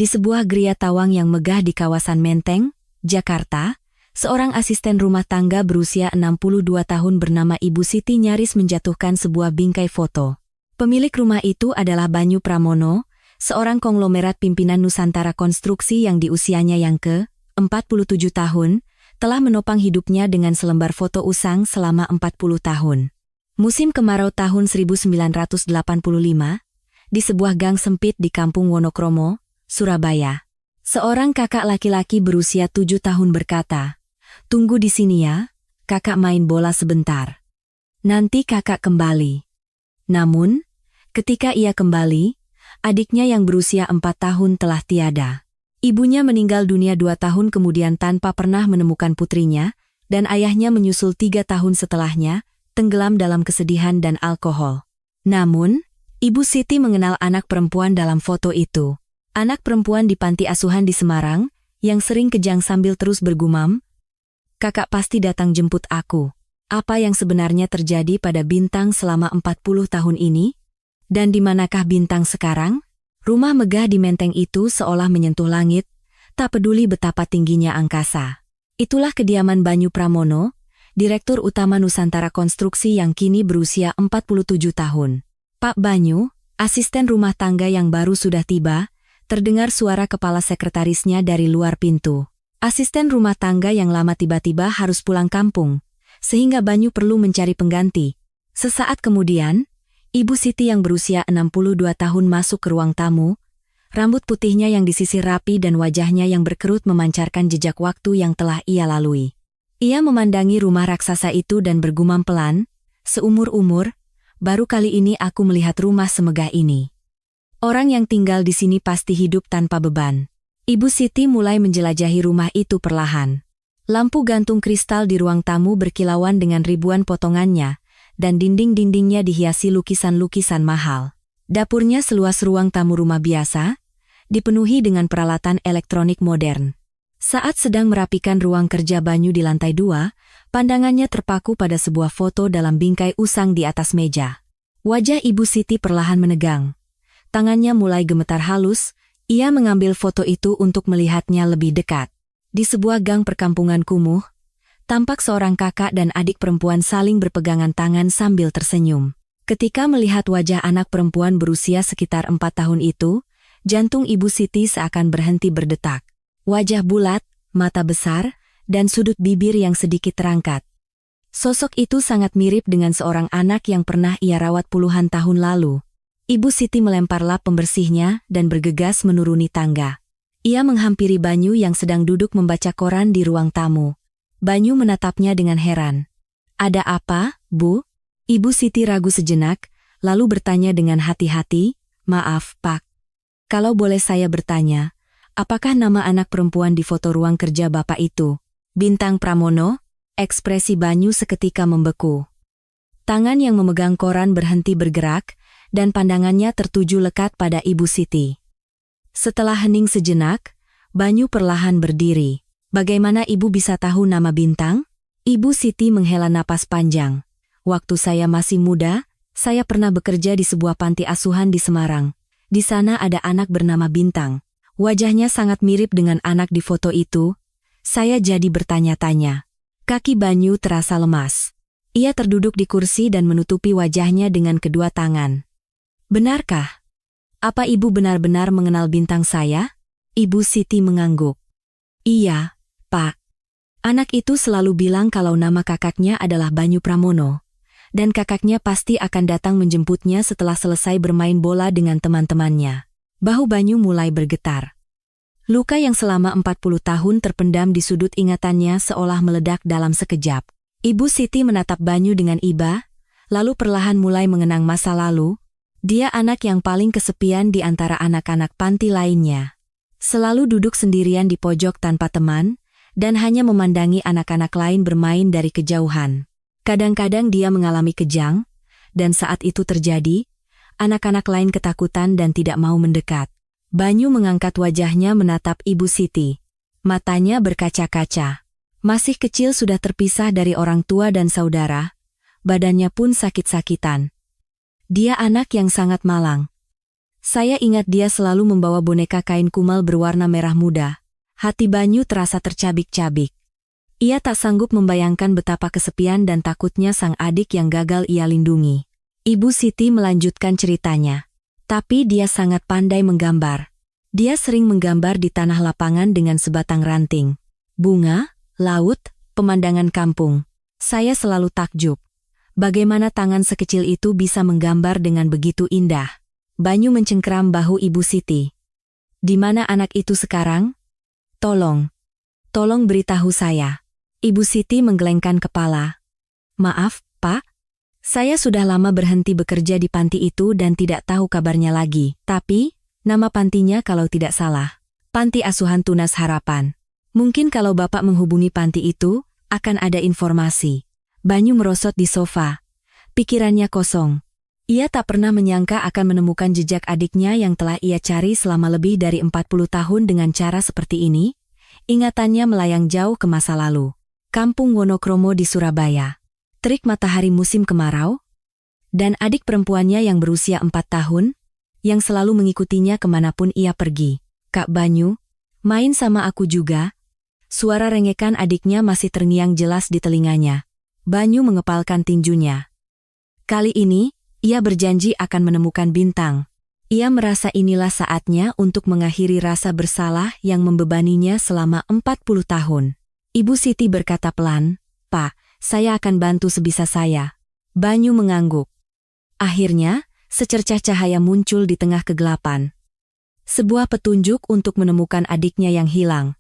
Di sebuah geria tawang yang megah di kawasan Menteng, Jakarta, seorang asisten rumah tangga berusia 62 tahun bernama Ibu Siti nyaris menjatuhkan sebuah bingkai foto. Pemilik rumah itu adalah Banyu Pramono, seorang konglomerat pimpinan Nusantara Konstruksi yang di usianya yang ke-47 tahun, telah menopang hidupnya dengan selembar foto usang selama 40 tahun. Musim kemarau tahun 1985, di sebuah gang sempit di Kampung Wonokromo, Surabaya. Seorang kakak laki-laki berusia 7 tahun berkata, "Tunggu di sini ya, kakak main bola sebentar. Nanti kakak kembali." Namun, ketika ia kembali, adiknya yang berusia 4 tahun telah tiada. Ibunya meninggal dunia 2 tahun kemudian tanpa pernah menemukan putrinya, dan ayahnya menyusul 3 tahun setelahnya, tenggelam dalam kesedihan dan alkohol. Namun, Ibu Siti mengenal anak perempuan dalam foto itu. Anak perempuan di panti asuhan di Semarang, yang sering kejang sambil terus bergumam, "Kakak pasti datang jemput aku." Apa yang sebenarnya terjadi pada Bintang selama 40 tahun ini? Dan di manakah Bintang sekarang? Rumah megah di Menteng itu seolah menyentuh langit, tak peduli betapa tingginya angkasa. Itulah kediaman Banyu Pramono, Direktur Utama Nusantara Konstruksi yang kini berusia 47 tahun. "Pak Banyu, asisten rumah tangga yang baru sudah tiba," terdengar suara kepala sekretarisnya dari luar pintu. Asisten rumah tangga yang lama tiba-tiba harus pulang kampung, sehingga Banyu perlu mencari pengganti. Sesaat kemudian, Ibu Siti yang berusia 62 tahun masuk ke ruang tamu, rambut putihnya yang disisir rapi dan wajahnya yang berkerut memancarkan jejak waktu yang telah ia lalui. Ia memandangi rumah raksasa itu dan bergumam pelan, "Seumur-umur, baru kali ini aku melihat rumah semegah ini. Orang yang tinggal di sini pasti hidup tanpa beban." Ibu Siti mulai menjelajahi rumah itu perlahan. Lampu gantung kristal di ruang tamu berkilauan dengan ribuan potongannya, dan dinding-dindingnya dihiasi lukisan-lukisan mahal. Dapurnya seluas ruang tamu rumah biasa, dipenuhi dengan peralatan elektronik modern. Saat sedang merapikan ruang kerja Banyu di lantai 2, pandangannya terpaku pada sebuah foto dalam bingkai usang di atas meja. Wajah Ibu Siti perlahan menegang. Tangannya mulai gemetar halus, ia mengambil foto itu untuk melihatnya lebih dekat. Di sebuah gang perkampungan kumuh, tampak seorang kakak dan adik perempuan saling berpegangan tangan sambil tersenyum. Ketika melihat wajah anak perempuan berusia sekitar 4 tahun itu, jantung Ibu Siti seakan berhenti berdetak. Wajah bulat, mata besar, dan sudut bibir yang sedikit terangkat. Sosok itu sangat mirip dengan seorang anak yang pernah ia rawat puluhan tahun lalu. Ibu Siti melempar lap pembersihnya dan bergegas menuruni tangga. Ia menghampiri Banyu yang sedang duduk membaca koran di ruang tamu. Banyu menatapnya dengan heran. "Ada apa, Bu?" Ibu Siti ragu sejenak, lalu bertanya dengan hati-hati, "Maaf, Pak. Kalau boleh saya bertanya, apakah nama anak perempuan di foto ruang kerja Bapak itu?" "Bintang Pramono." Ekspresi Banyu seketika membeku. Tangan yang memegang koran berhenti bergerak, dan pandangannya tertuju lekat pada Ibu Siti. Setelah hening sejenak, Banyu perlahan berdiri. "Bagaimana Ibu bisa tahu nama Bintang?" Ibu Siti menghela napas panjang. "Waktu saya masih muda, saya pernah bekerja di sebuah panti asuhan di Semarang. Di sana ada anak bernama Bintang. Wajahnya sangat mirip dengan anak di foto itu. Saya jadi bertanya-tanya." Kaki Banyu terasa lemas. Ia terduduk di kursi dan menutupi wajahnya dengan kedua tangan. "Benarkah? Apa Ibu benar-benar mengenal Bintang saya?" Ibu Siti mengangguk. "Iya, Pak. Anak itu selalu bilang kalau nama kakaknya adalah Banyu Pramono, dan kakaknya pasti akan datang menjemputnya setelah selesai bermain bola dengan teman-temannya." Bahu Banyu mulai bergetar. Luka yang selama 40 tahun terpendam di sudut ingatannya seolah meledak dalam sekejap. Ibu Siti menatap Banyu dengan iba, lalu perlahan mulai mengenang masa lalu. Dia anak yang paling kesepian di antara anak-anak panti lainnya. Selalu duduk sendirian di pojok tanpa teman, dan hanya memandangi anak-anak lain bermain dari kejauhan. Kadang-kadang dia mengalami kejang, dan saat itu terjadi, anak-anak lain ketakutan dan tidak mau mendekat. Banyu mengangkat wajahnya menatap Ibu Siti. Matanya berkaca-kaca. Masih kecil sudah terpisah dari orang tua dan saudara, badannya pun sakit-sakitan. Dia anak yang sangat malang. Saya ingat dia selalu membawa boneka kain kumal berwarna merah muda. Hati Banyu terasa tercabik-cabik. Ia tak sanggup membayangkan betapa kesepian dan takutnya sang adik yang gagal ia lindungi. Ibu Siti melanjutkan ceritanya. Tapi dia sangat pandai menggambar. Dia sering menggambar di tanah lapangan dengan sebatang ranting. Bunga, laut, pemandangan kampung. Saya selalu takjub. Bagaimana tangan sekecil itu bisa menggambar dengan begitu indah? Banyu mencengkeram bahu Ibu Siti. Di mana anak itu sekarang? Tolong beritahu saya. Ibu Siti menggelengkan kepala. Maaf, Pak. Saya sudah lama berhenti bekerja di panti itu dan tidak tahu kabarnya lagi. Tapi, nama pantinya kalau tidak salah, Panti Asuhan Tunas Harapan. Mungkin kalau Bapak menghubungi panti itu, akan ada informasi. Banyu merosot di sofa. Pikirannya kosong. Ia tak pernah menyangka akan menemukan jejak adiknya yang telah ia cari selama lebih dari 40 tahun dengan cara seperti ini. Ingatannya melayang jauh ke masa lalu. Kampung Wonokromo di Surabaya. Terik matahari musim kemarau. Dan adik perempuannya yang berusia 4 tahun, yang selalu mengikutinya kemanapun ia pergi. Kak Banyu, main sama aku juga. Suara rengekan adiknya masih terngiang jelas di telinganya. Banyu mengepalkan tinjunya. Kali ini, ia berjanji akan menemukan bintang. Ia merasa inilah saatnya untuk mengakhiri rasa bersalah yang membebaninya selama 40 tahun. Ibu Siti berkata pelan, Pak, saya akan bantu sebisa saya. Banyu mengangguk. Akhirnya, secercah cahaya muncul di tengah kegelapan. Sebuah petunjuk untuk menemukan adiknya yang hilang.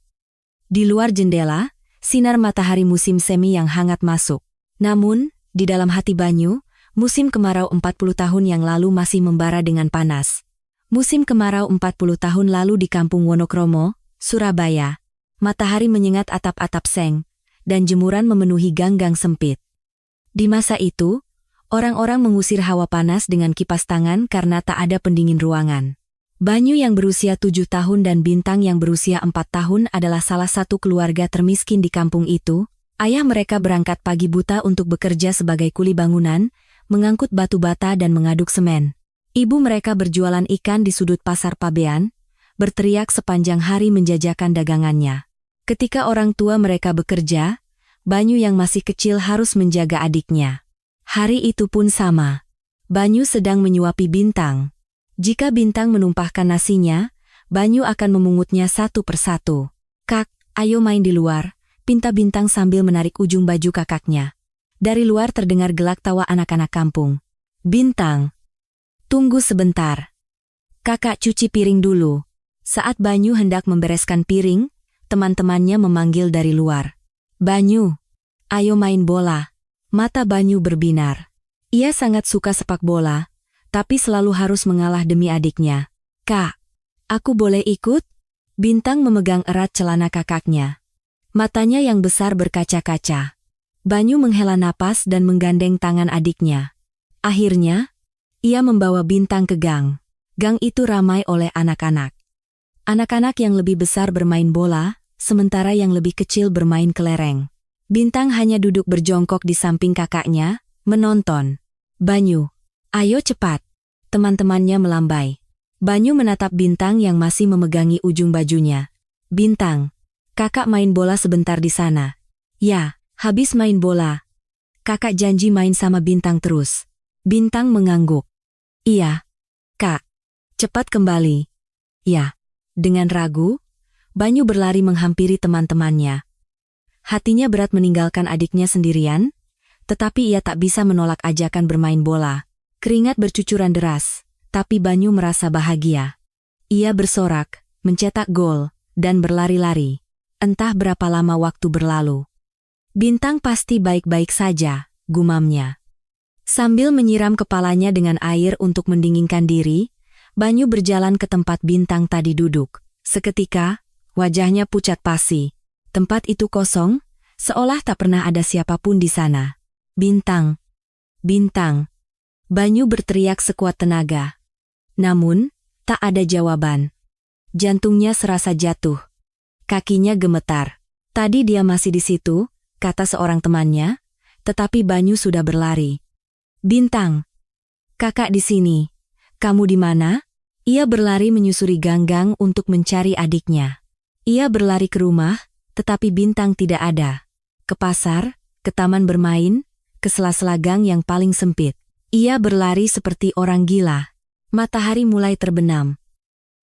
Di luar jendela, sinar matahari musim semi yang hangat masuk. Namun, di dalam hati Banyu, musim kemarau 40 tahun yang lalu masih membara dengan panas. Musim kemarau 40 tahun lalu di kampung Wonokromo, Surabaya. Matahari menyengat atap-atap seng, dan jemuran memenuhi gang-gang sempit. Di masa itu, orang-orang mengusir hawa panas dengan kipas tangan karena tak ada pendingin ruangan. Banyu yang berusia 7 tahun dan Bintang yang berusia 4 tahun adalah salah satu keluarga termiskin di kampung itu. Ayah mereka berangkat pagi buta untuk bekerja sebagai kuli bangunan, mengangkut batu bata dan mengaduk semen. Ibu mereka berjualan ikan di sudut pasar Pabean, berteriak sepanjang hari menjajakan dagangannya. Ketika orang tua mereka bekerja, Banyu yang masih kecil harus menjaga adiknya. Hari itu pun sama. Banyu sedang menyuapi Bintang. Jika Bintang menumpahkan nasinya, Banyu akan memungutnya satu persatu. Kak, ayo main di luar, pinta Bintang sambil menarik ujung baju kakaknya. Dari luar terdengar gelak tawa anak-anak kampung. Bintang, tunggu sebentar. Kakak cuci piring dulu. Saat Banyu hendak membereskan piring, teman-temannya memanggil dari luar. Banyu, ayo main bola. Mata Banyu berbinar. Ia sangat suka sepak bola, tapi selalu harus mengalah demi adiknya. Kak, aku boleh ikut? Bintang memegang erat celana kakaknya. Matanya yang besar berkaca-kaca. Banyu menghela napas dan menggandeng tangan adiknya. Akhirnya, ia membawa Bintang ke gang. Gang itu ramai oleh anak-anak. Anak-anak yang lebih besar bermain bola, sementara yang lebih kecil bermain kelereng. Bintang hanya duduk berjongkok di samping kakaknya, menonton. Banyu, ayo cepat. Teman-temannya melambai. Banyu menatap Bintang yang masih memegangi ujung bajunya. Bintang, kakak main bola sebentar di sana. Ya, habis main bola. Kakak janji main sama Bintang terus. Bintang mengangguk. Iya, Kak. Cepat kembali. Ya. Dengan ragu, Banyu berlari menghampiri teman-temannya. Hatinya berat meninggalkan adiknya sendirian, tetapi ia tak bisa menolak ajakan bermain bola. Keringat bercucuran deras, tapi Banyu merasa bahagia. Ia bersorak, mencetak gol, dan berlari-lari. Entah berapa lama waktu berlalu. Bintang pasti baik-baik saja, gumamnya. Sambil menyiram kepalanya dengan air untuk mendinginkan diri, Banyu berjalan ke tempat Bintang tadi duduk. Seketika, wajahnya pucat pasi. Tempat itu kosong, seolah tak pernah ada siapapun di sana. Bintang, Bintang. Banyu berteriak sekuat tenaga. Namun, tak ada jawaban. Jantungnya serasa jatuh. Kakinya gemetar. Tadi dia masih di situ, kata seorang temannya, tetapi Banyu sudah berlari. Bintang, kakak di sini. Kamu di mana? Ia berlari menyusuri gang-gang untuk mencari adiknya. Ia berlari ke rumah, tetapi Bintang tidak ada. Ke pasar, ke taman bermain, ke sela-sela gang yang paling sempit. Ia berlari seperti orang gila. Matahari mulai terbenam.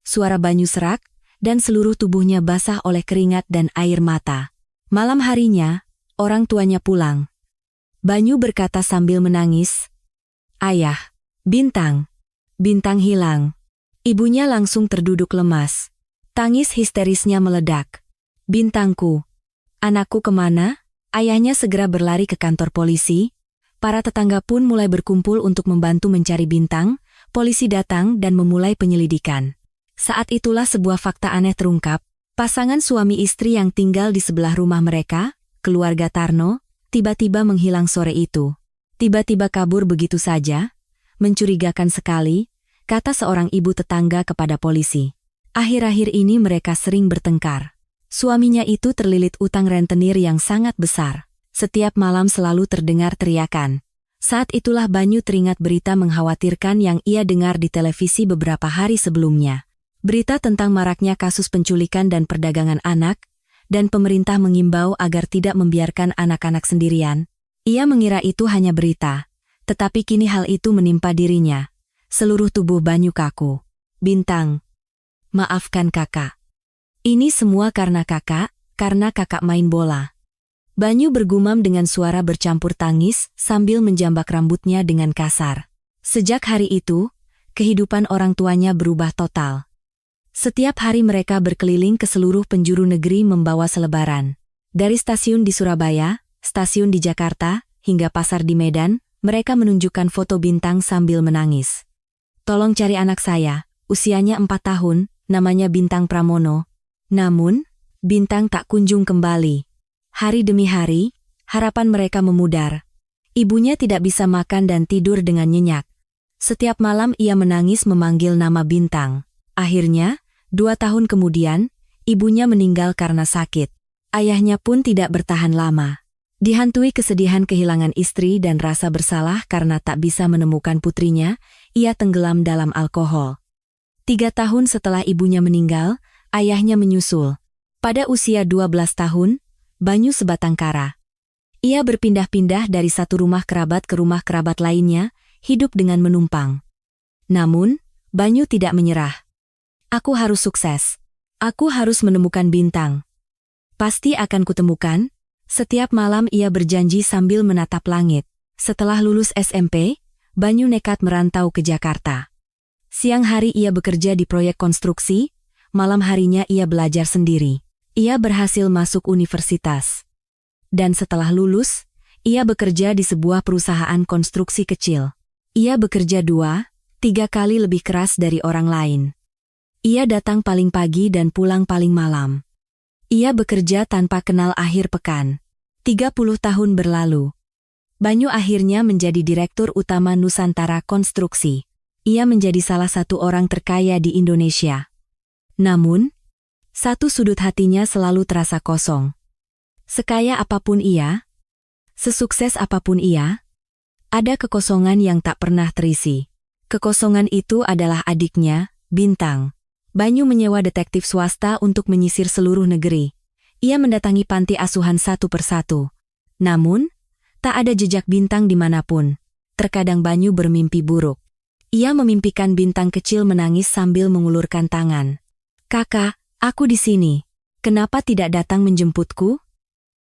Suara Banyu serak, dan seluruh tubuhnya basah oleh keringat dan air mata. Malam harinya, orang tuanya pulang. Banyu berkata sambil menangis, "Ayah, Bintang hilang." Ibunya langsung terduduk lemas. Tangis histerisnya meledak. "Bintangku, anakku kemana?" Ayahnya segera berlari ke kantor polisi. Para tetangga pun mulai berkumpul untuk membantu mencari Bintang. Polisi datang dan memulai penyelidikan. Saat itulah sebuah fakta aneh terungkap. Pasangan suami istri yang tinggal di sebelah rumah mereka, keluarga Tarno, tiba-tiba menghilang sore itu. Tiba-tiba kabur begitu saja. Mencurigakan sekali, kata seorang ibu tetangga kepada polisi. Akhir-akhir ini mereka sering bertengkar. Suaminya itu terlilit utang rentenir yang sangat besar. Setiap malam selalu terdengar teriakan. Saat itulah Banyu teringat berita mengkhawatirkan yang ia dengar di televisi beberapa hari sebelumnya. Berita tentang maraknya kasus penculikan dan perdagangan anak, dan pemerintah mengimbau agar tidak membiarkan anak-anak sendirian. Ia mengira itu hanya berita, tetapi kini hal itu menimpa dirinya. Seluruh tubuh Banyu kaku. "Bintang, maafkan kakak. Ini semua karena kakak main bola." Banyu bergumam dengan suara bercampur tangis sambil menjambak rambutnya dengan kasar. Sejak hari itu, kehidupan orang tuanya berubah total. Setiap hari mereka berkeliling ke seluruh penjuru negeri membawa selebaran. Dari stasiun di Surabaya, stasiun di Jakarta, hingga pasar di Medan, mereka menunjukkan foto Bintang sambil menangis. "Tolong cari anak saya, usianya 4 tahun, namanya Bintang Pramono." Namun, Bintang tak kunjung kembali. Hari demi hari, harapan mereka memudar. Ibunya tidak bisa makan dan tidur dengan nyenyak. Setiap malam ia menangis memanggil nama Bintang. Akhirnya, 2 tahun kemudian, ibunya meninggal karena sakit. Ayahnya pun tidak bertahan lama. Dihantui kesedihan kehilangan istri dan rasa bersalah karena tak bisa menemukan putrinya, ia tenggelam dalam alkohol. 3 tahun setelah ibunya meninggal, ayahnya menyusul. Pada usia 12 tahun, Banyu sebatang kara. Ia berpindah-pindah dari satu rumah kerabat ke rumah kerabat lainnya, hidup dengan menumpang. Namun, Banyu tidak menyerah. "Aku harus sukses. Aku harus menemukan Bintang. Pasti akan kutemukan." Setiap malam ia berjanji sambil menatap langit. Setelah lulus SMP, Banyu nekat merantau ke Jakarta. Siang hari ia bekerja di proyek konstruksi, malam harinya ia belajar sendiri. Ia berhasil masuk universitas. Dan setelah lulus, ia bekerja di sebuah perusahaan konstruksi kecil. Ia bekerja 2-3 kali lebih keras dari orang lain. Ia datang paling pagi dan pulang paling malam. Ia bekerja tanpa kenal akhir pekan. 30 tahun berlalu. Banyu akhirnya menjadi Direktur Utama Nusantara Konstruksi. Ia menjadi salah satu orang terkaya di Indonesia. Namun, satu sudut hatinya selalu terasa kosong. Sekaya apapun ia, sesukses apapun ia, ada kekosongan yang tak pernah terisi. Kekosongan itu adalah adiknya, Bintang. Banyu menyewa detektif swasta untuk menyisir seluruh negeri. Ia mendatangi panti asuhan satu persatu. Namun, tak ada jejak Bintang dimanapun. Terkadang Banyu bermimpi buruk. Ia memimpikan Bintang kecil menangis sambil mengulurkan tangan. "Kakak, aku di sini. Kenapa tidak datang menjemputku?"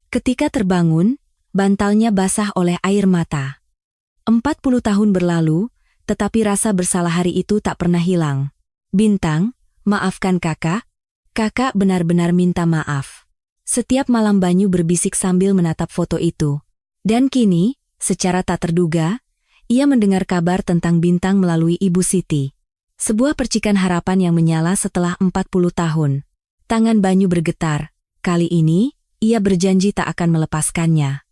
Ketika terbangun, bantalnya basah oleh air mata. 40 tahun berlalu, tetapi rasa bersalah hari itu tak pernah hilang. "Bintang, maafkan kakak. Kakak benar-benar minta maaf." Setiap malam Banyu berbisik sambil menatap foto itu. Dan kini, secara tak terduga, ia mendengar kabar tentang Bintang melalui Ibu Siti. Sebuah percikan harapan yang menyala setelah 40 tahun. Tangan Banyu bergetar. Kali ini, ia berjanji tak akan melepaskannya.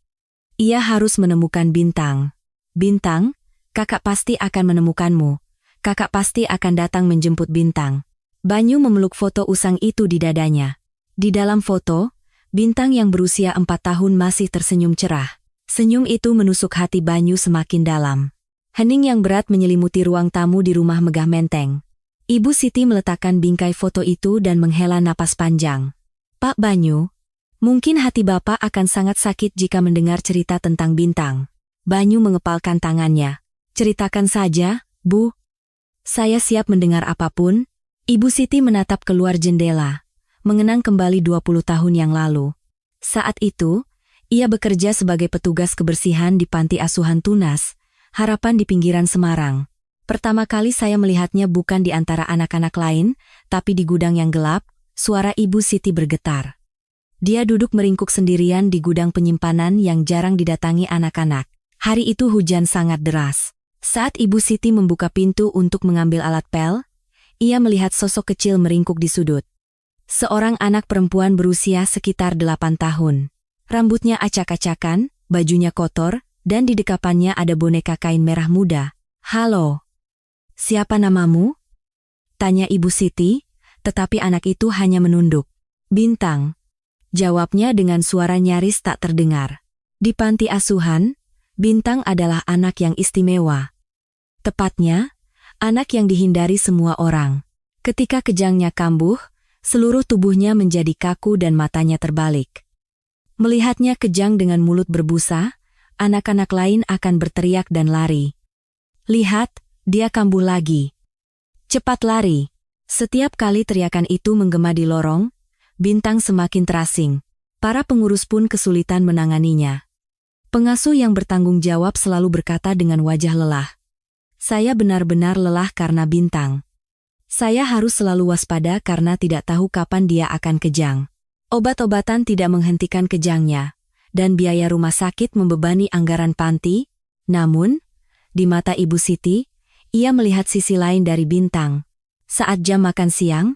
Ia harus menemukan Bintang. "Bintang, kakak pasti akan menemukanmu. Kakak pasti akan datang menjemput Bintang." Banyu memeluk foto usang itu di dadanya. Di dalam foto, Bintang yang berusia 4 tahun masih tersenyum cerah. Senyum itu menusuk hati Banyu semakin dalam. Hening yang berat menyelimuti ruang tamu di rumah megah menteng. Ibu Siti meletakkan bingkai foto itu dan menghela napas panjang. Pak Banyu, mungkin hati Bapak akan sangat sakit jika mendengar cerita tentang Bintang. Banyu mengepalkan tangannya. Ceritakan saja, Bu. Saya siap mendengar apapun. Ibu Siti menatap keluar jendela, mengenang kembali 20 tahun yang lalu. Saat itu, ia bekerja sebagai petugas kebersihan di panti asuhan Tunas, Harapan di pinggiran Semarang. Pertama kali saya melihatnya bukan di antara anak-anak lain, tapi di gudang yang gelap. Suara Ibu Siti bergetar. Dia duduk meringkuk sendirian di gudang penyimpanan yang jarang didatangi anak-anak. Hari itu hujan sangat deras. Saat Ibu Siti membuka pintu untuk mengambil alat pel, ia melihat sosok kecil meringkuk di sudut. Seorang anak perempuan berusia sekitar 8 tahun. Rambutnya acak-acakan, bajunya kotor, dan di dekapannya ada boneka kain merah muda. "Halo, siapa namamu?" tanya Ibu Siti, tetapi anak itu hanya menunduk. "Bintang," jawabnya dengan suara nyaris tak terdengar. Di panti asuhan, Bintang adalah anak yang istimewa. Tepatnya, anak yang dihindari semua orang. Ketika kejangnya kambuh, seluruh tubuhnya menjadi kaku dan matanya terbalik. Melihatnya kejang dengan mulut berbusa, anak-anak lain akan berteriak dan lari. "Lihat, dia kambuh lagi. Cepat lari." Setiap kali teriakan itu menggema di lorong, Bintang semakin terasing. Para pengurus pun kesulitan menanganinya. Pengasuh yang bertanggung jawab selalu berkata dengan wajah lelah, "Saya benar-benar lelah karena Bintang. Saya harus selalu waspada karena tidak tahu kapan dia akan kejang." Obat-obatan tidak menghentikan kejangnya, dan biaya rumah sakit membebani anggaran panti. Namun, di mata Ibu Siti, ia melihat sisi lain dari Bintang. Saat jam makan siang,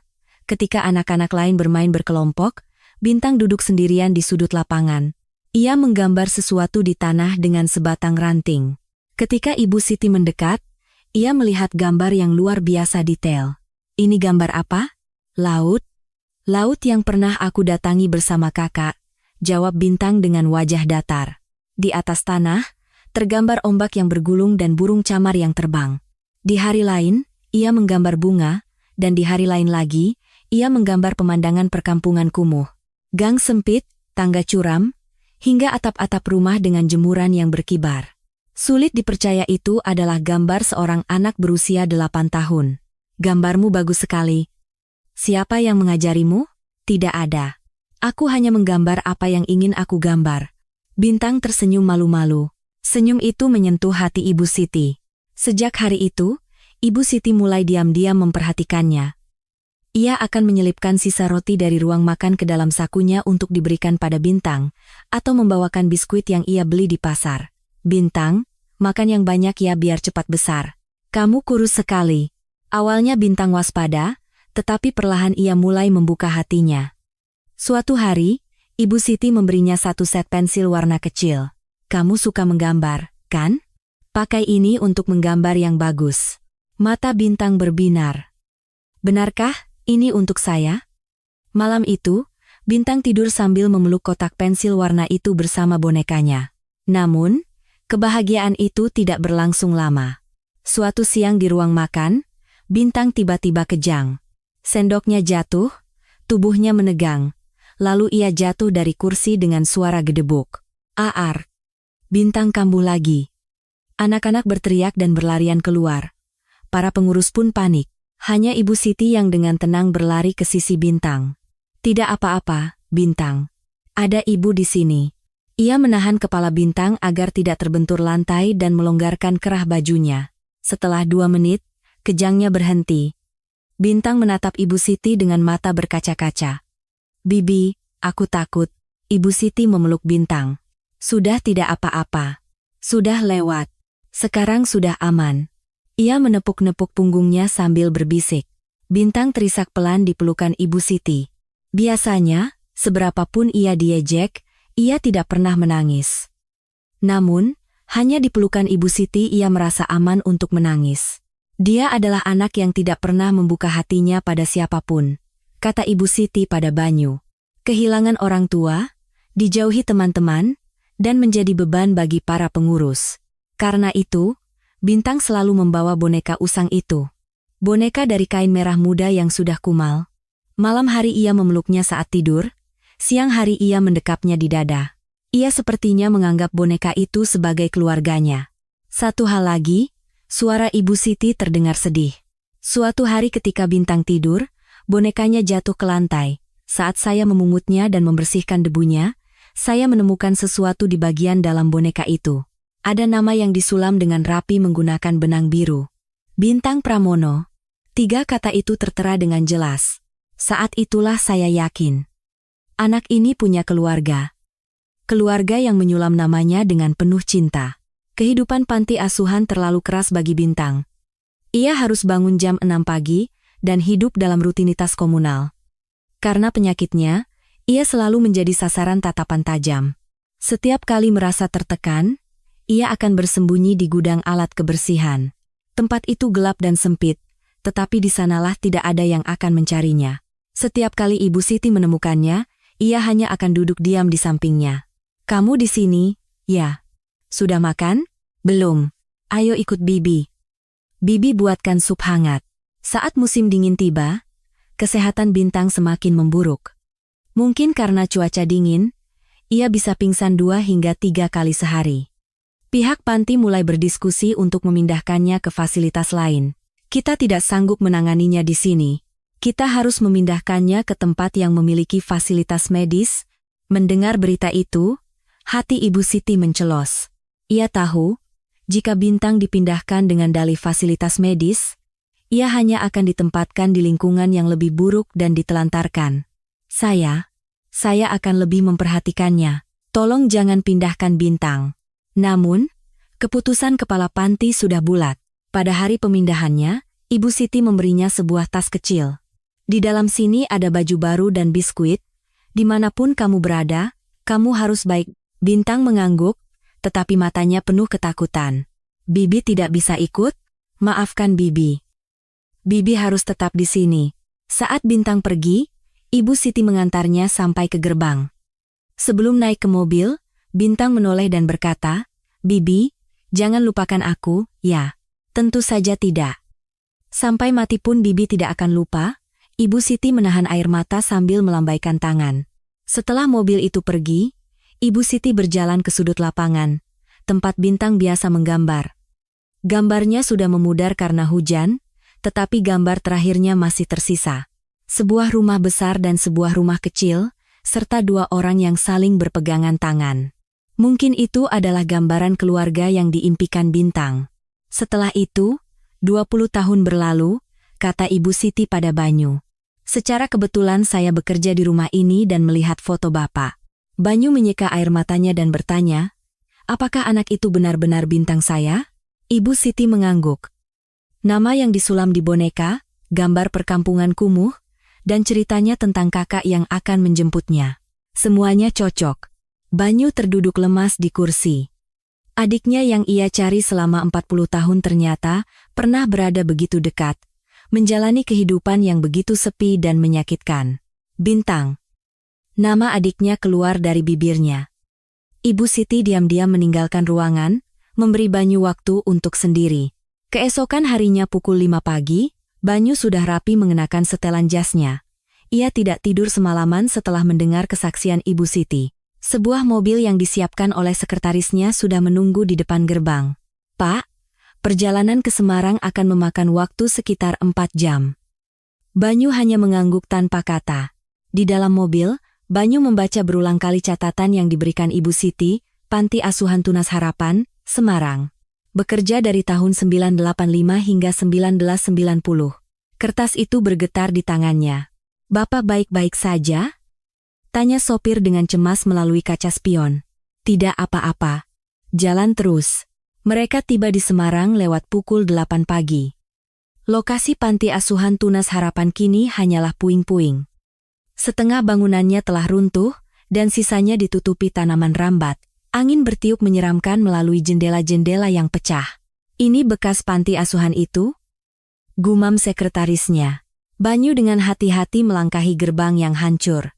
ketika anak-anak lain bermain berkelompok, Bintang duduk sendirian di sudut lapangan. Ia menggambar sesuatu di tanah dengan sebatang ranting. Ketika Ibu Siti mendekat, ia melihat gambar yang luar biasa detail. "Ini gambar apa?" "Laut. Laut yang pernah aku datangi bersama kakak," jawab Bintang dengan wajah datar. Di atas tanah, tergambar ombak yang bergulung dan burung camar yang terbang. Di hari lain, ia menggambar bunga, dan di hari lain lagi, ia menggambar pemandangan perkampungan kumuh. Gang sempit, tangga curam, hingga atap-atap rumah dengan jemuran yang berkibar. Sulit dipercaya itu adalah gambar seorang anak berusia 8 tahun. "Gambarmu bagus sekali. Siapa yang mengajarimu?" "Tidak ada. Aku hanya menggambar apa yang ingin aku gambar." Bintang tersenyum malu-malu. Senyum itu menyentuh hati Ibu Siti. Sejak hari itu, Ibu Siti mulai diam-diam memperhatikannya. Ia akan menyelipkan sisa roti dari ruang makan ke dalam sakunya untuk diberikan pada Bintang, atau membawakan biskuit yang ia beli di pasar. "Bintang, makan yang banyak ya biar cepat besar. Kamu kurus sekali." Awalnya Bintang waspada, tetapi perlahan ia mulai membuka hatinya. Suatu hari, Ibu Siti memberinya satu set pensil warna kecil. "Kamu suka menggambar, kan? Pakai ini untuk menggambar yang bagus." Mata Bintang berbinar. "Benarkah, ini untuk saya?" Malam itu, Bintang tidur sambil memeluk kotak pensil warna itu bersama bonekanya. Namun, kebahagiaan itu tidak berlangsung lama. Suatu siang di ruang makan, Bintang tiba-tiba kejang. Sendoknya jatuh, tubuhnya menegang, lalu ia jatuh dari kursi dengan suara gedebuk. "Aar!" Bintang kambuh lagi. Anak-anak berteriak dan berlarian keluar. Para pengurus pun panik. Hanya Ibu Siti yang dengan tenang berlari ke sisi Bintang. "Tidak apa-apa, Bintang. Ada ibu di sini." Ia menahan kepala Bintang agar tidak terbentur lantai dan melonggarkan kerah bajunya. Setelah 2 menit, kejangnya berhenti. Bintang menatap Ibu Siti dengan mata berkaca-kaca. "Bibi, aku takut." Ibu Siti memeluk Bintang. "Sudah tidak apa-apa. Sudah lewat. Sekarang sudah aman." Ia menepuk-nepuk punggungnya sambil berbisik. Bintang terisak pelan di pelukan Ibu Siti. Biasanya, seberapapun ia diejek, ia tidak pernah menangis. Namun, hanya di pelukan Ibu Siti ia merasa aman untuk menangis. "Dia adalah anak yang tidak pernah membuka hatinya pada siapapun," kata Ibu Siti pada Banyu. "Kehilangan orang tua, dijauhi teman-teman, dan menjadi beban bagi para pengurus. Karena itu, Bintang selalu membawa boneka usang itu. Boneka dari kain merah muda yang sudah kumal. Malam hari ia memeluknya saat tidur, siang hari ia mendekapnya di dada. Ia sepertinya menganggap boneka itu sebagai keluarganya. Satu hal lagi, suara Ibu Siti terdengar sedih. Suatu hari ketika Bintang tidur, bonekanya jatuh ke lantai. Saat saya memungutnya dan membersihkan debunya, saya menemukan sesuatu di bagian dalam boneka itu. Ada nama yang disulam dengan rapi menggunakan benang biru. Bintang Pramono. 3 kata itu tertera dengan jelas. Saat itulah saya yakin. Anak ini punya keluarga. Keluarga yang menyulam namanya dengan penuh cinta. Kehidupan panti asuhan terlalu keras bagi Bintang. Ia harus bangun jam 6 pagi dan hidup dalam rutinitas komunal. Karena penyakitnya, ia selalu menjadi sasaran tatapan tajam. Setiap kali merasa tertekan, ia akan bersembunyi di gudang alat kebersihan. Tempat itu gelap dan sempit, tetapi di sanalah tidak ada yang akan mencarinya. Setiap kali Ibu Siti menemukannya, ia hanya akan duduk diam di sampingnya. "Kamu di sini, ya? Sudah makan? Belum. Ayo ikut Bibi. Bibi buatkan sup hangat." Saat musim dingin tiba, kesehatan Bintang semakin memburuk. Mungkin karena cuaca dingin, ia bisa pingsan 2 hingga 3 kali sehari. Pihak panti mulai berdiskusi untuk memindahkannya ke fasilitas lain. "Kita tidak sanggup menanganinya di sini. Kita harus memindahkannya ke tempat yang memiliki fasilitas medis." Mendengar berita itu, hati Ibu Siti mencelos. Ia tahu, jika Bintang dipindahkan dengan dalih fasilitas medis, ia hanya akan ditempatkan di lingkungan yang lebih buruk dan ditelantarkan. Saya akan lebih memperhatikannya. Tolong jangan pindahkan Bintang." Namun, keputusan kepala panti sudah bulat. Pada hari pemindahannya, Ibu Siti memberinya sebuah tas kecil. "Di dalam sini ada baju baru dan biskuit. Dimanapun kamu berada, kamu harus baik." Bintang mengangguk, tetapi matanya penuh ketakutan. "Bibi tidak bisa ikut? Maafkan Bibi. Bibi harus tetap di sini." Saat Bintang pergi, Ibu Siti mengantarnya sampai ke gerbang. Sebelum naik ke mobil, Bintang menoleh dan berkata, "Bibi, jangan lupakan aku, ya." "Tentu saja tidak. Sampai mati pun Bibi tidak akan lupa." Ibu Siti menahan air mata sambil melambaikan tangan. Setelah mobil itu pergi, Ibu Siti berjalan ke sudut lapangan, tempat Bintang biasa menggambar. Gambarnya sudah memudar karena hujan, tetapi gambar terakhirnya masih tersisa. Sebuah rumah besar dan sebuah rumah kecil, serta 2 orang yang saling berpegangan tangan. Mungkin itu adalah gambaran keluarga yang diimpikan Bintang. Setelah itu, 20 tahun berlalu, kata Ibu Siti pada Banyu. "Secara kebetulan saya bekerja di rumah ini dan melihat foto Bapak." Banyu menyeka air matanya dan bertanya, "Apakah anak itu benar-benar Bintang saya?" Ibu Siti mengangguk. Nama yang disulam di boneka, gambar perkampungan kumuh, dan ceritanya tentang kakak yang akan menjemputnya. Semuanya cocok. Banyu terduduk lemas di kursi. Adiknya yang ia cari selama 40 tahun ternyata pernah berada begitu dekat, menjalani kehidupan yang begitu sepi dan menyakitkan. Bintang. Nama adiknya keluar dari bibirnya. Ibu Siti diam-diam meninggalkan ruangan, memberi Banyu waktu untuk sendiri. Keesokan harinya pukul 5 pagi, Banyu sudah rapi mengenakan setelan jasnya. Ia tidak tidur semalaman setelah mendengar kesaksian Ibu Siti. Sebuah mobil yang disiapkan oleh sekretarisnya sudah menunggu di depan gerbang. "Pak, perjalanan ke Semarang akan memakan waktu sekitar 4 jam. Banyu hanya mengangguk tanpa kata. Di dalam mobil, Banyu membaca berulang kali catatan yang diberikan Ibu Siti, Panti Asuhan Tunas Harapan, Semarang. Bekerja dari tahun 985 hingga 1990. Kertas itu bergetar di tangannya. "Bapak baik-baik saja?" tanya sopir dengan cemas melalui kaca spion. "Tidak apa-apa. Jalan terus." Mereka tiba di Semarang lewat pukul 8 pagi. Lokasi Panti Asuhan Tunas Harapan kini hanyalah puing-puing. Setengah bangunannya telah runtuh, dan sisanya ditutupi tanaman rambat. Angin bertiup menyeramkan melalui jendela-jendela yang pecah. "Ini bekas panti asuhan itu?" gumam sekretarisnya. Banyu dengan hati-hati melangkahi gerbang yang hancur.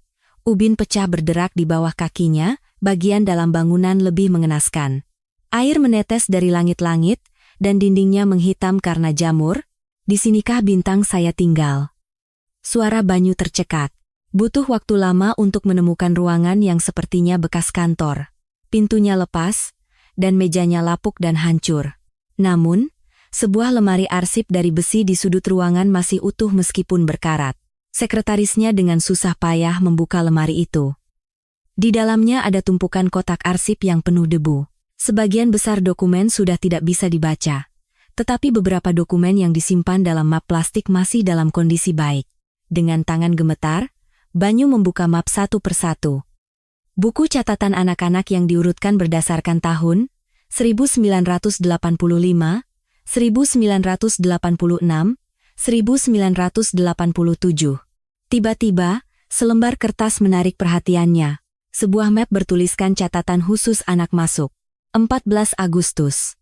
Ubin pecah berderak di bawah kakinya, bagian dalam bangunan lebih mengenaskan. Air menetes dari langit-langit, dan dindingnya menghitam karena jamur. Di sinikah Bintang saya tinggal? Suara Banyu tercekat. Butuh waktu lama untuk menemukan ruangan yang sepertinya bekas kantor. Pintunya lepas, dan mejanya lapuk dan hancur. Namun, sebuah lemari arsip dari besi di sudut ruangan masih utuh meskipun berkarat. Sekretarisnya dengan susah payah membuka lemari itu. Di dalamnya ada tumpukan kotak arsip yang penuh debu. Sebagian besar dokumen sudah tidak bisa dibaca. Tetapi beberapa dokumen yang disimpan dalam map plastik masih dalam kondisi baik. Dengan tangan gemetar, Banyu membuka map satu persatu. Buku catatan anak-anak yang diurutkan berdasarkan tahun, 1985, 1986, 1987. Tiba-tiba, selembar kertas menarik perhatiannya. Sebuah map bertuliskan catatan khusus anak masuk. 14 Agustus.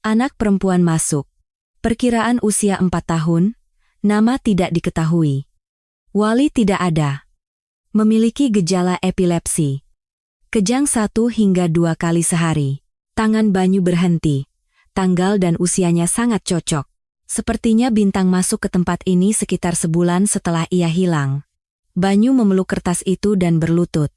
Anak perempuan masuk. Perkiraan usia 4 tahun, nama tidak diketahui. Wali tidak ada. Memiliki gejala epilepsi. Kejang 1 hingga 2 kali sehari. Tangan Banyu berhenti. Tanggal dan usianya sangat cocok. Sepertinya Bintang masuk ke tempat ini sekitar sebulan setelah ia hilang. Banyu memeluk kertas itu dan berlutut.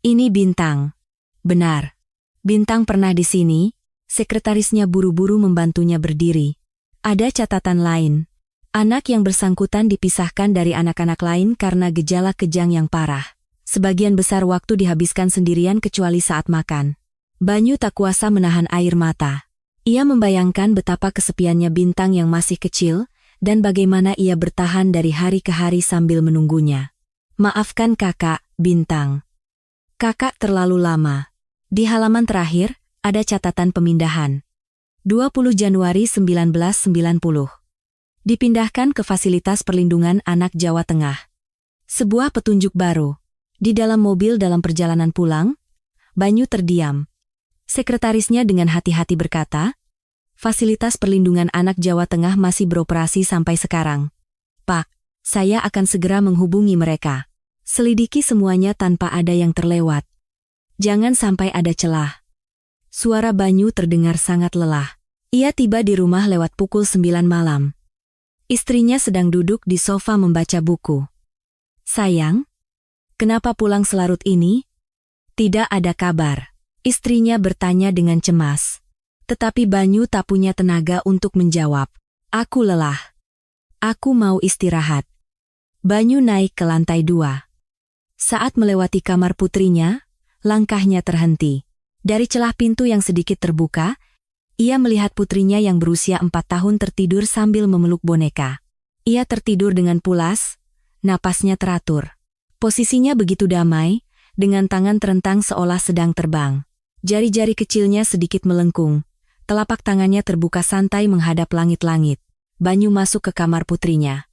Ini Bintang. Benar. Bintang pernah di sini. Sekretarisnya buru-buru membantunya berdiri. Ada catatan lain. Anak yang bersangkutan dipisahkan dari anak-anak lain karena gejala kejang yang parah. Sebagian besar waktu dihabiskan sendirian kecuali saat makan. Banyu tak kuasa menahan air mata. Ia membayangkan betapa kesepiannya Bintang yang masih kecil, dan bagaimana ia bertahan dari hari ke hari sambil menunggunya. Maafkan kakak, Bintang. Kakak terlalu lama. Di halaman terakhir, ada catatan pemindahan. 20 Januari 1990. Dipindahkan ke Fasilitas Perlindungan Anak Jawa Tengah. Sebuah petunjuk baru. Di dalam mobil dalam perjalanan pulang, Banyu terdiam. Sekretarisnya dengan hati-hati berkata, Fasilitas Perlindungan Anak Jawa Tengah masih beroperasi sampai sekarang. Pak, saya akan segera menghubungi mereka. Selidiki semuanya tanpa ada yang terlewat. Jangan sampai ada celah. Suara Banyu terdengar sangat lelah. Ia tiba di rumah lewat pukul 9 malam. Istrinya sedang duduk di sofa membaca buku. Sayang, kenapa pulang selarut ini? Tidak ada kabar. Istrinya bertanya dengan cemas. Tetapi Banyu tak punya tenaga untuk menjawab. Aku lelah. Aku mau istirahat. Banyu naik ke lantai 2. Saat melewati kamar putrinya, langkahnya terhenti. Dari celah pintu yang sedikit terbuka, ia melihat putrinya yang berusia 4 tahun tertidur sambil memeluk boneka. Ia tertidur dengan pulas, napasnya teratur. Posisinya begitu damai, dengan tangan terentang seolah sedang terbang. Jari-jari kecilnya sedikit melengkung, telapak tangannya terbuka santai menghadap langit-langit. Banyu masuk ke kamar putrinya.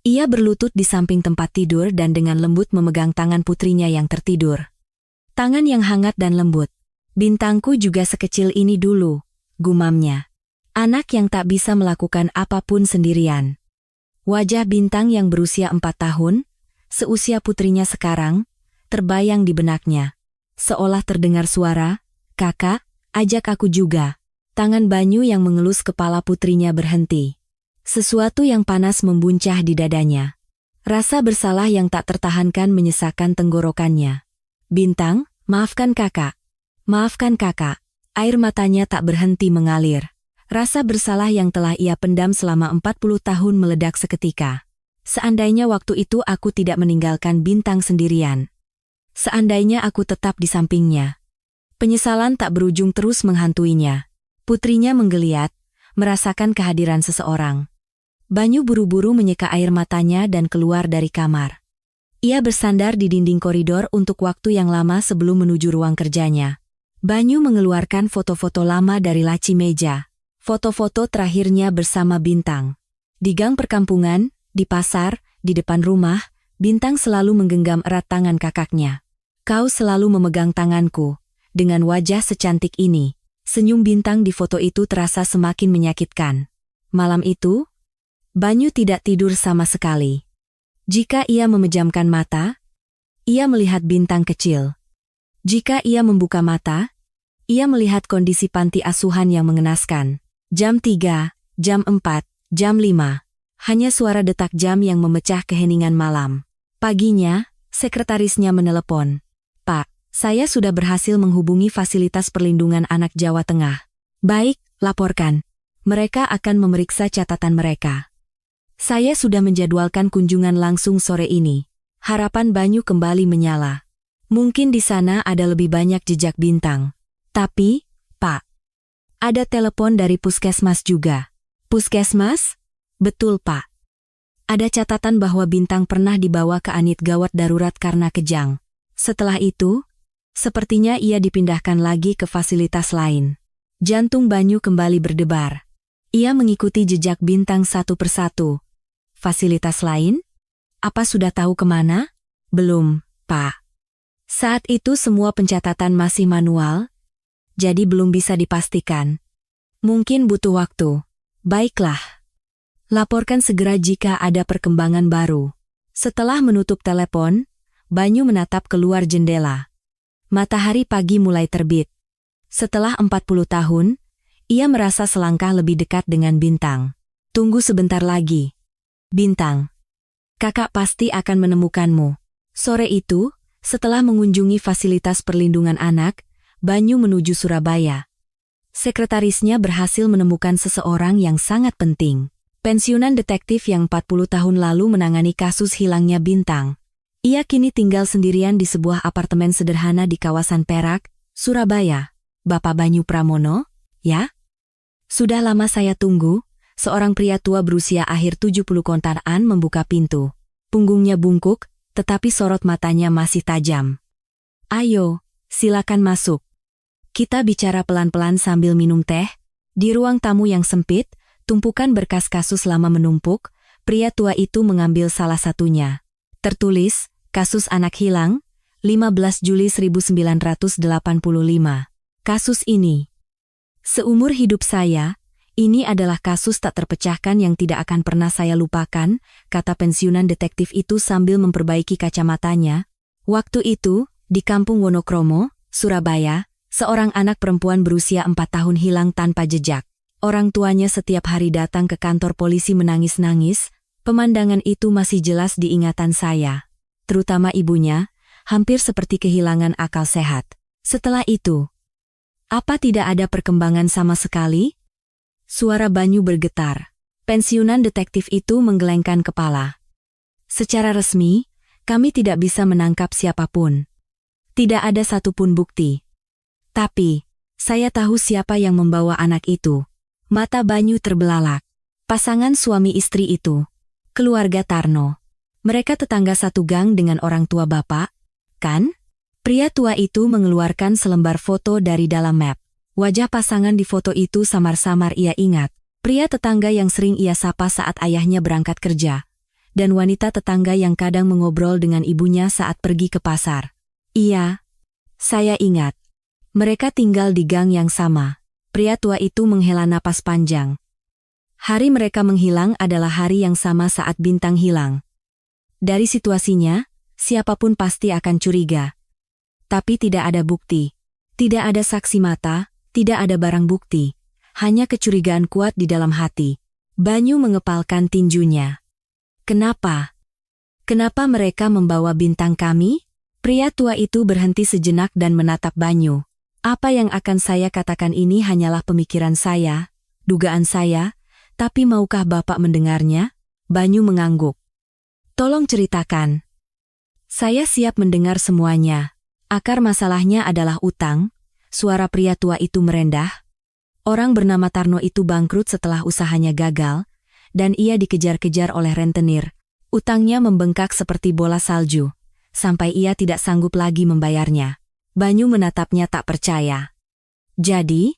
Ia berlutut di samping tempat tidur dan dengan lembut memegang tangan putrinya yang tertidur. Tangan yang hangat dan lembut. Bintangku juga sekecil ini dulu, gumamnya. Anak yang tak bisa melakukan apapun sendirian. Wajah Bintang yang berusia 4 tahun, seusia putrinya sekarang, terbayang di benaknya. Seolah terdengar suara, kakak, ajak aku juga. Tangan Banyu yang mengelus kepala putrinya berhenti. Sesuatu yang panas membuncah di dadanya. Rasa bersalah yang tak tertahankan menyesakkan tenggorokannya. Bintang, maafkan kakak. Maafkan kakak. Air matanya tak berhenti mengalir. Rasa bersalah yang telah ia pendam selama 40 tahun meledak seketika. Seandainya waktu itu aku tidak meninggalkan Bintang sendirian. Seandainya aku tetap di sampingnya. Penyesalan tak berujung terus menghantuinya. Putrinya menggeliat, merasakan kehadiran seseorang. Banyu buru-buru menyeka air matanya dan keluar dari kamar. Ia bersandar di dinding koridor untuk waktu yang lama sebelum menuju ruang kerjanya. Banyu mengeluarkan foto-foto lama dari laci meja. Foto-foto terakhirnya bersama Bintang. Di gang perkampungan, di pasar, di depan rumah, Bintang selalu menggenggam erat tangan kakaknya. Kau selalu memegang tanganku. Dengan wajah secantik ini, senyum Bintang di foto itu terasa semakin menyakitkan. Malam itu, Banyu tidak tidur sama sekali. Jika ia memejamkan mata, ia melihat Bintang kecil. Jika ia membuka mata, ia melihat kondisi panti asuhan yang mengenaskan. Jam 3, jam 4, jam 5. Hanya suara detak jam yang memecah keheningan malam. Paginya, sekretarisnya menelepon. "Pak, saya sudah berhasil menghubungi Fasilitas Perlindungan Anak Jawa Tengah." "Baik, laporkan. Mereka akan memeriksa catatan mereka." "Saya sudah menjadwalkan kunjungan langsung sore ini." Harapan Banyu kembali menyala. Mungkin di sana ada lebih banyak jejak bintang. Tapi, Pak, ada telepon dari puskesmas juga. "Puskesmas?" "Betul, Pak. Ada catatan bahwa Bintang pernah dibawa ke unit gawat darurat karena kejang. Setelah itu, sepertinya ia dipindahkan lagi ke fasilitas lain." Jantung Banyu kembali berdebar. Ia mengikuti jejak Bintang satu persatu. Fasilitas lain? Apa sudah tahu kemana? "Belum, Pak. Saat itu semua pencatatan masih manual, jadi belum bisa dipastikan. Mungkin butuh waktu." "Baiklah. Laporkan segera jika ada perkembangan baru." Setelah menutup telepon, Banyu menatap keluar jendela. Matahari pagi mulai terbit. Setelah 40 tahun, ia merasa selangkah lebih dekat dengan Bintang. "Tunggu sebentar lagi. Bintang. Kakak pasti akan menemukanmu." Sore itu, setelah mengunjungi Fasilitas Perlindungan Anak, Banyu menuju Surabaya. Sekretarisnya berhasil menemukan seseorang yang sangat penting. Pensiunan detektif yang 40 tahun lalu menangani kasus hilangnya Bintang. Ia kini tinggal sendirian di sebuah apartemen sederhana di kawasan Perak, Surabaya. "Bapak Banyu Pramono, ya?" "Sudah lama saya tunggu." Seorang pria tua berusia akhir 70 kontaan membuka pintu. Punggungnya bungkuk, tetapi sorot matanya masih tajam. "Ayo, silakan masuk. Kita bicara pelan-pelan sambil minum teh." Di ruang tamu yang sempit, tumpukan berkas kasus lama menumpuk, pria tua itu mengambil salah satunya. Tertulis, "Kasus anak hilang, 15 Juli 1985. Kasus ini. Seumur hidup saya, ini adalah kasus tak terpecahkan yang tidak akan pernah saya lupakan," kata pensiunan detektif itu sambil memperbaiki kacamatanya. "Waktu itu, di Kampung Wonokromo, Surabaya, seorang anak perempuan berusia 4 tahun hilang tanpa jejak. Orang tuanya setiap hari datang ke kantor polisi menangis-nangis. Pemandangan itu masih jelas di ingatan saya. Terutama ibunya, hampir seperti kehilangan akal sehat. Setelah itu, apa tidak ada perkembangan sama sekali?" Suara Banyu bergetar. Pensiunan detektif itu menggelengkan kepala. "Secara resmi, kami tidak bisa menangkap siapapun. Tidak ada satupun bukti. Tapi, saya tahu siapa yang membawa anak itu." Mata Banyu terbelalak. Pasangan suami istri itu. Keluarga Tarno. Mereka tetangga satu gang dengan orang tua bapak, kan? Pria tua itu mengeluarkan selembar foto dari dalam map. Wajah pasangan di foto itu samar-samar ia ingat. Pria tetangga yang sering ia sapa saat ayahnya berangkat kerja. Dan wanita tetangga yang kadang mengobrol dengan ibunya saat pergi ke pasar. "Iya, saya ingat. Mereka tinggal di gang yang sama." Pria tua itu menghela napas panjang. Hari mereka menghilang adalah hari yang sama saat Bintang hilang. Dari situasinya, siapapun pasti akan curiga. Tapi tidak ada bukti. Tidak ada saksi mata, tidak ada barang bukti. Hanya kecurigaan kuat di dalam hati. Banyu mengepalkan tinjunya. "Kenapa? Kenapa mereka membawa Bintang kami?" Pria tua itu berhenti sejenak dan menatap Banyu. "Apa yang akan saya katakan ini hanyalah pemikiran saya, dugaan saya, tapi maukah Bapak mendengarnya?" Banyu mengangguk. "Tolong ceritakan." "Saya siap mendengar semuanya. Akar masalahnya adalah utang." Suara pria tua itu merendah. "Orang bernama Tarno itu bangkrut setelah usahanya gagal, dan ia dikejar-kejar oleh rentenir. Utangnya membengkak seperti bola salju, sampai ia tidak sanggup lagi membayarnya." Banyu menatapnya tak percaya. "Jadi,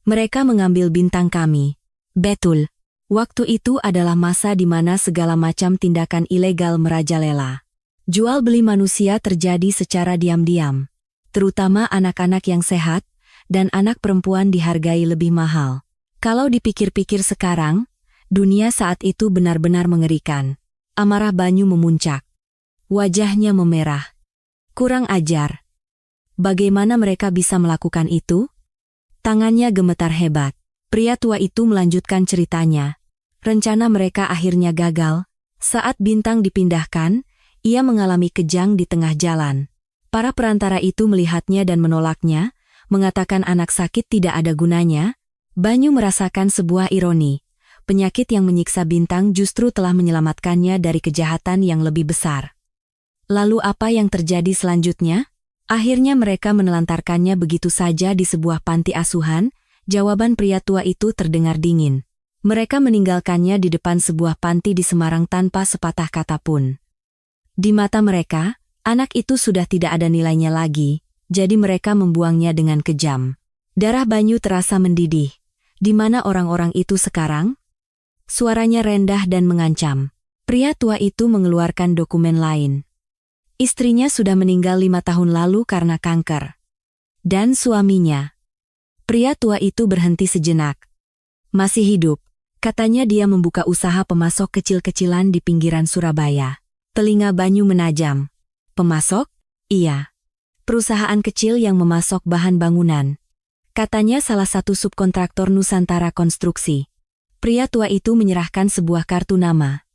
mereka mengambil Bintang kami." "Betul. Waktu itu adalah masa di mana segala macam tindakan ilegal merajalela. Jual beli manusia terjadi secara diam-diam. Terutama anak-anak yang sehat, dan anak perempuan dihargai lebih mahal. Kalau dipikir-pikir sekarang, dunia saat itu benar-benar mengerikan." Amarah Banyu memuncak. Wajahnya memerah. "Kurang ajar. Bagaimana mereka bisa melakukan itu?" Tangannya gemetar hebat. Pria tua itu melanjutkan ceritanya. Rencana mereka akhirnya gagal. Saat Bintang dipindahkan, ia mengalami kejang di tengah jalan. Para perantara itu melihatnya dan menolaknya, mengatakan anak sakit tidak ada gunanya. Banyu merasakan sebuah ironi. Penyakit yang menyiksa Bintang justru telah menyelamatkannya dari kejahatan yang lebih besar. Lalu apa yang terjadi selanjutnya? Akhirnya mereka menelantarkannya begitu saja di sebuah panti asuhan. Jawaban pria tua itu terdengar dingin. Mereka meninggalkannya di depan sebuah panti di Semarang tanpa sepatah kata pun. Di mata mereka, anak itu sudah tidak ada nilainya lagi, jadi mereka membuangnya dengan kejam. Darah Banyu terasa mendidih. Di mana orang-orang itu sekarang? Suaranya rendah dan mengancam. Pria tua itu mengeluarkan dokumen lain. Istrinya sudah meninggal 5 tahun lalu karena kanker. Dan suaminya. Pria tua itu berhenti sejenak. Masih hidup. Katanya dia membuka usaha pemasok kecil-kecilan di pinggiran Surabaya. Telinga Banyu menajam. Pemasok? Iya. Perusahaan kecil yang memasok bahan bangunan. Katanya salah satu subkontraktor Nusantara Konstruksi. Pria tua itu menyerahkan sebuah kartu nama.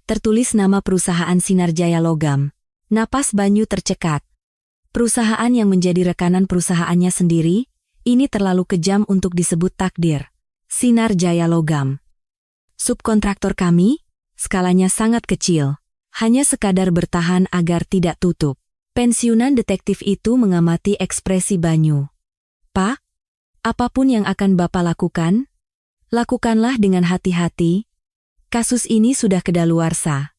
Tertulis nama perusahaan Sinar Jaya Logam. Napas Banyu tercekat. Perusahaan yang menjadi rekanan perusahaannya sendiri, ini terlalu kejam untuk disebut takdir. Sinar Jaya Logam. Subkontraktor kami, skalanya sangat kecil. Hanya sekadar bertahan agar tidak tutup. Pensiunan detektif itu mengamati ekspresi Banyu. Pak, apapun yang akan Bapak lakukan, lakukanlah dengan hati-hati. Kasus ini sudah kedaluarsa.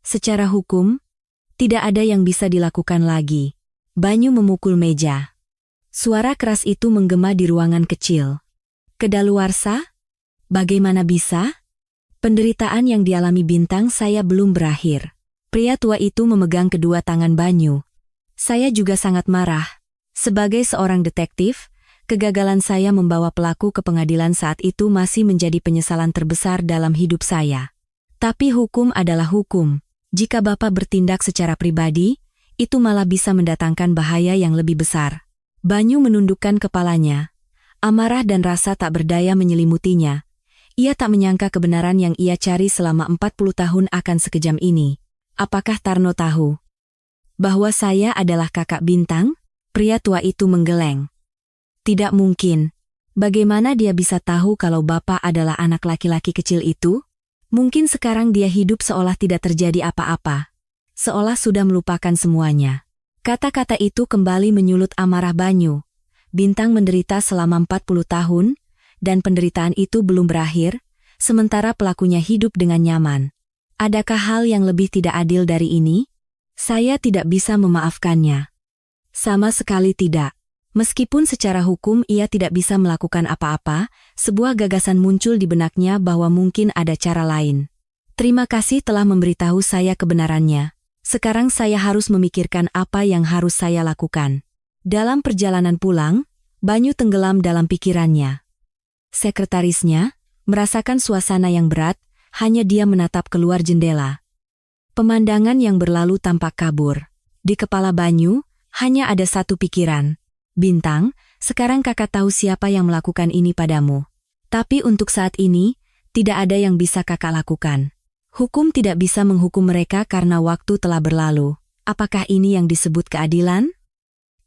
Secara hukum, tidak ada yang bisa dilakukan lagi. Banyu memukul meja. Suara keras itu menggema di ruangan kecil. Kedaluarsa? Bagaimana bisa? Penderitaan yang dialami Bintang saya belum berakhir. Pria tua itu memegang kedua tangan Banyu. Saya juga sangat marah. Sebagai seorang detektif, kegagalan saya membawa pelaku ke pengadilan saat itu masih menjadi penyesalan terbesar dalam hidup saya. Tapi hukum adalah hukum. Jika Bapak bertindak secara pribadi, itu malah bisa mendatangkan bahaya yang lebih besar. Banyu menundukkan kepalanya. Amarah dan rasa tak berdaya menyelimutinya. Ia tak menyangka kebenaran yang ia cari selama 40 tahun akan sekejam ini. Apakah Tarno tahu bahwa saya adalah kakak Bintang? Pria tua itu menggeleng. Tidak mungkin. Bagaimana dia bisa tahu kalau Bapak adalah anak laki-laki kecil itu? Mungkin sekarang dia hidup seolah tidak terjadi apa-apa. Seolah sudah melupakan semuanya. Kata-kata itu kembali menyulut amarah Banyu. Bintang menderita selama 40 tahun, dan penderitaan itu belum berakhir, sementara pelakunya hidup dengan nyaman. Adakah hal yang lebih tidak adil dari ini? Saya tidak bisa memaafkannya. Sama sekali tidak. Meskipun secara hukum ia tidak bisa melakukan apa-apa, sebuah gagasan muncul di benaknya bahwa mungkin ada cara lain. Terima kasih telah memberitahu saya kebenarannya. Sekarang saya harus memikirkan apa yang harus saya lakukan. Dalam perjalanan pulang, Banyu tenggelam dalam pikirannya. Sekretarisnya merasakan suasana yang berat, hanya dia menatap keluar jendela. Pemandangan yang berlalu tampak kabur. Di kepala Banyu, hanya ada satu pikiran. Bintang, sekarang kakak tahu siapa yang melakukan ini padamu. Tapi untuk saat ini, tidak ada yang bisa kakak lakukan. Hukum tidak bisa menghukum mereka karena waktu telah berlalu. Apakah ini yang disebut keadilan?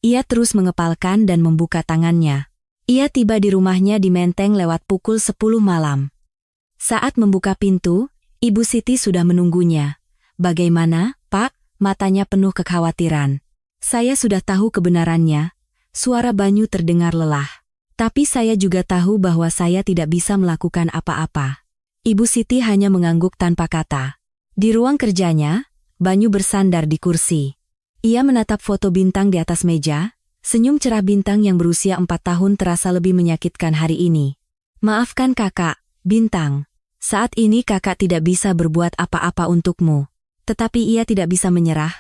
Ia terus mengepalkan dan membuka tangannya. Ia tiba di rumahnya di Menteng lewat pukul 10 malam. Saat membuka pintu, Ibu Siti sudah menunggunya. Bagaimana, Pak? Matanya penuh kekhawatiran. Saya sudah tahu kebenarannya. Suara Banyu terdengar lelah. Tapi saya juga tahu bahwa saya tidak bisa melakukan apa-apa. Ibu Siti hanya mengangguk tanpa kata. Di ruang kerjanya, Banyu bersandar di kursi. Ia menatap foto Bintang di atas meja. Senyum cerah Bintang yang berusia 4 tahun terasa lebih menyakitkan hari ini. Maafkan kakak, Bintang. Saat ini kakak tidak bisa berbuat apa-apa untukmu. Tetapi ia tidak bisa menyerah.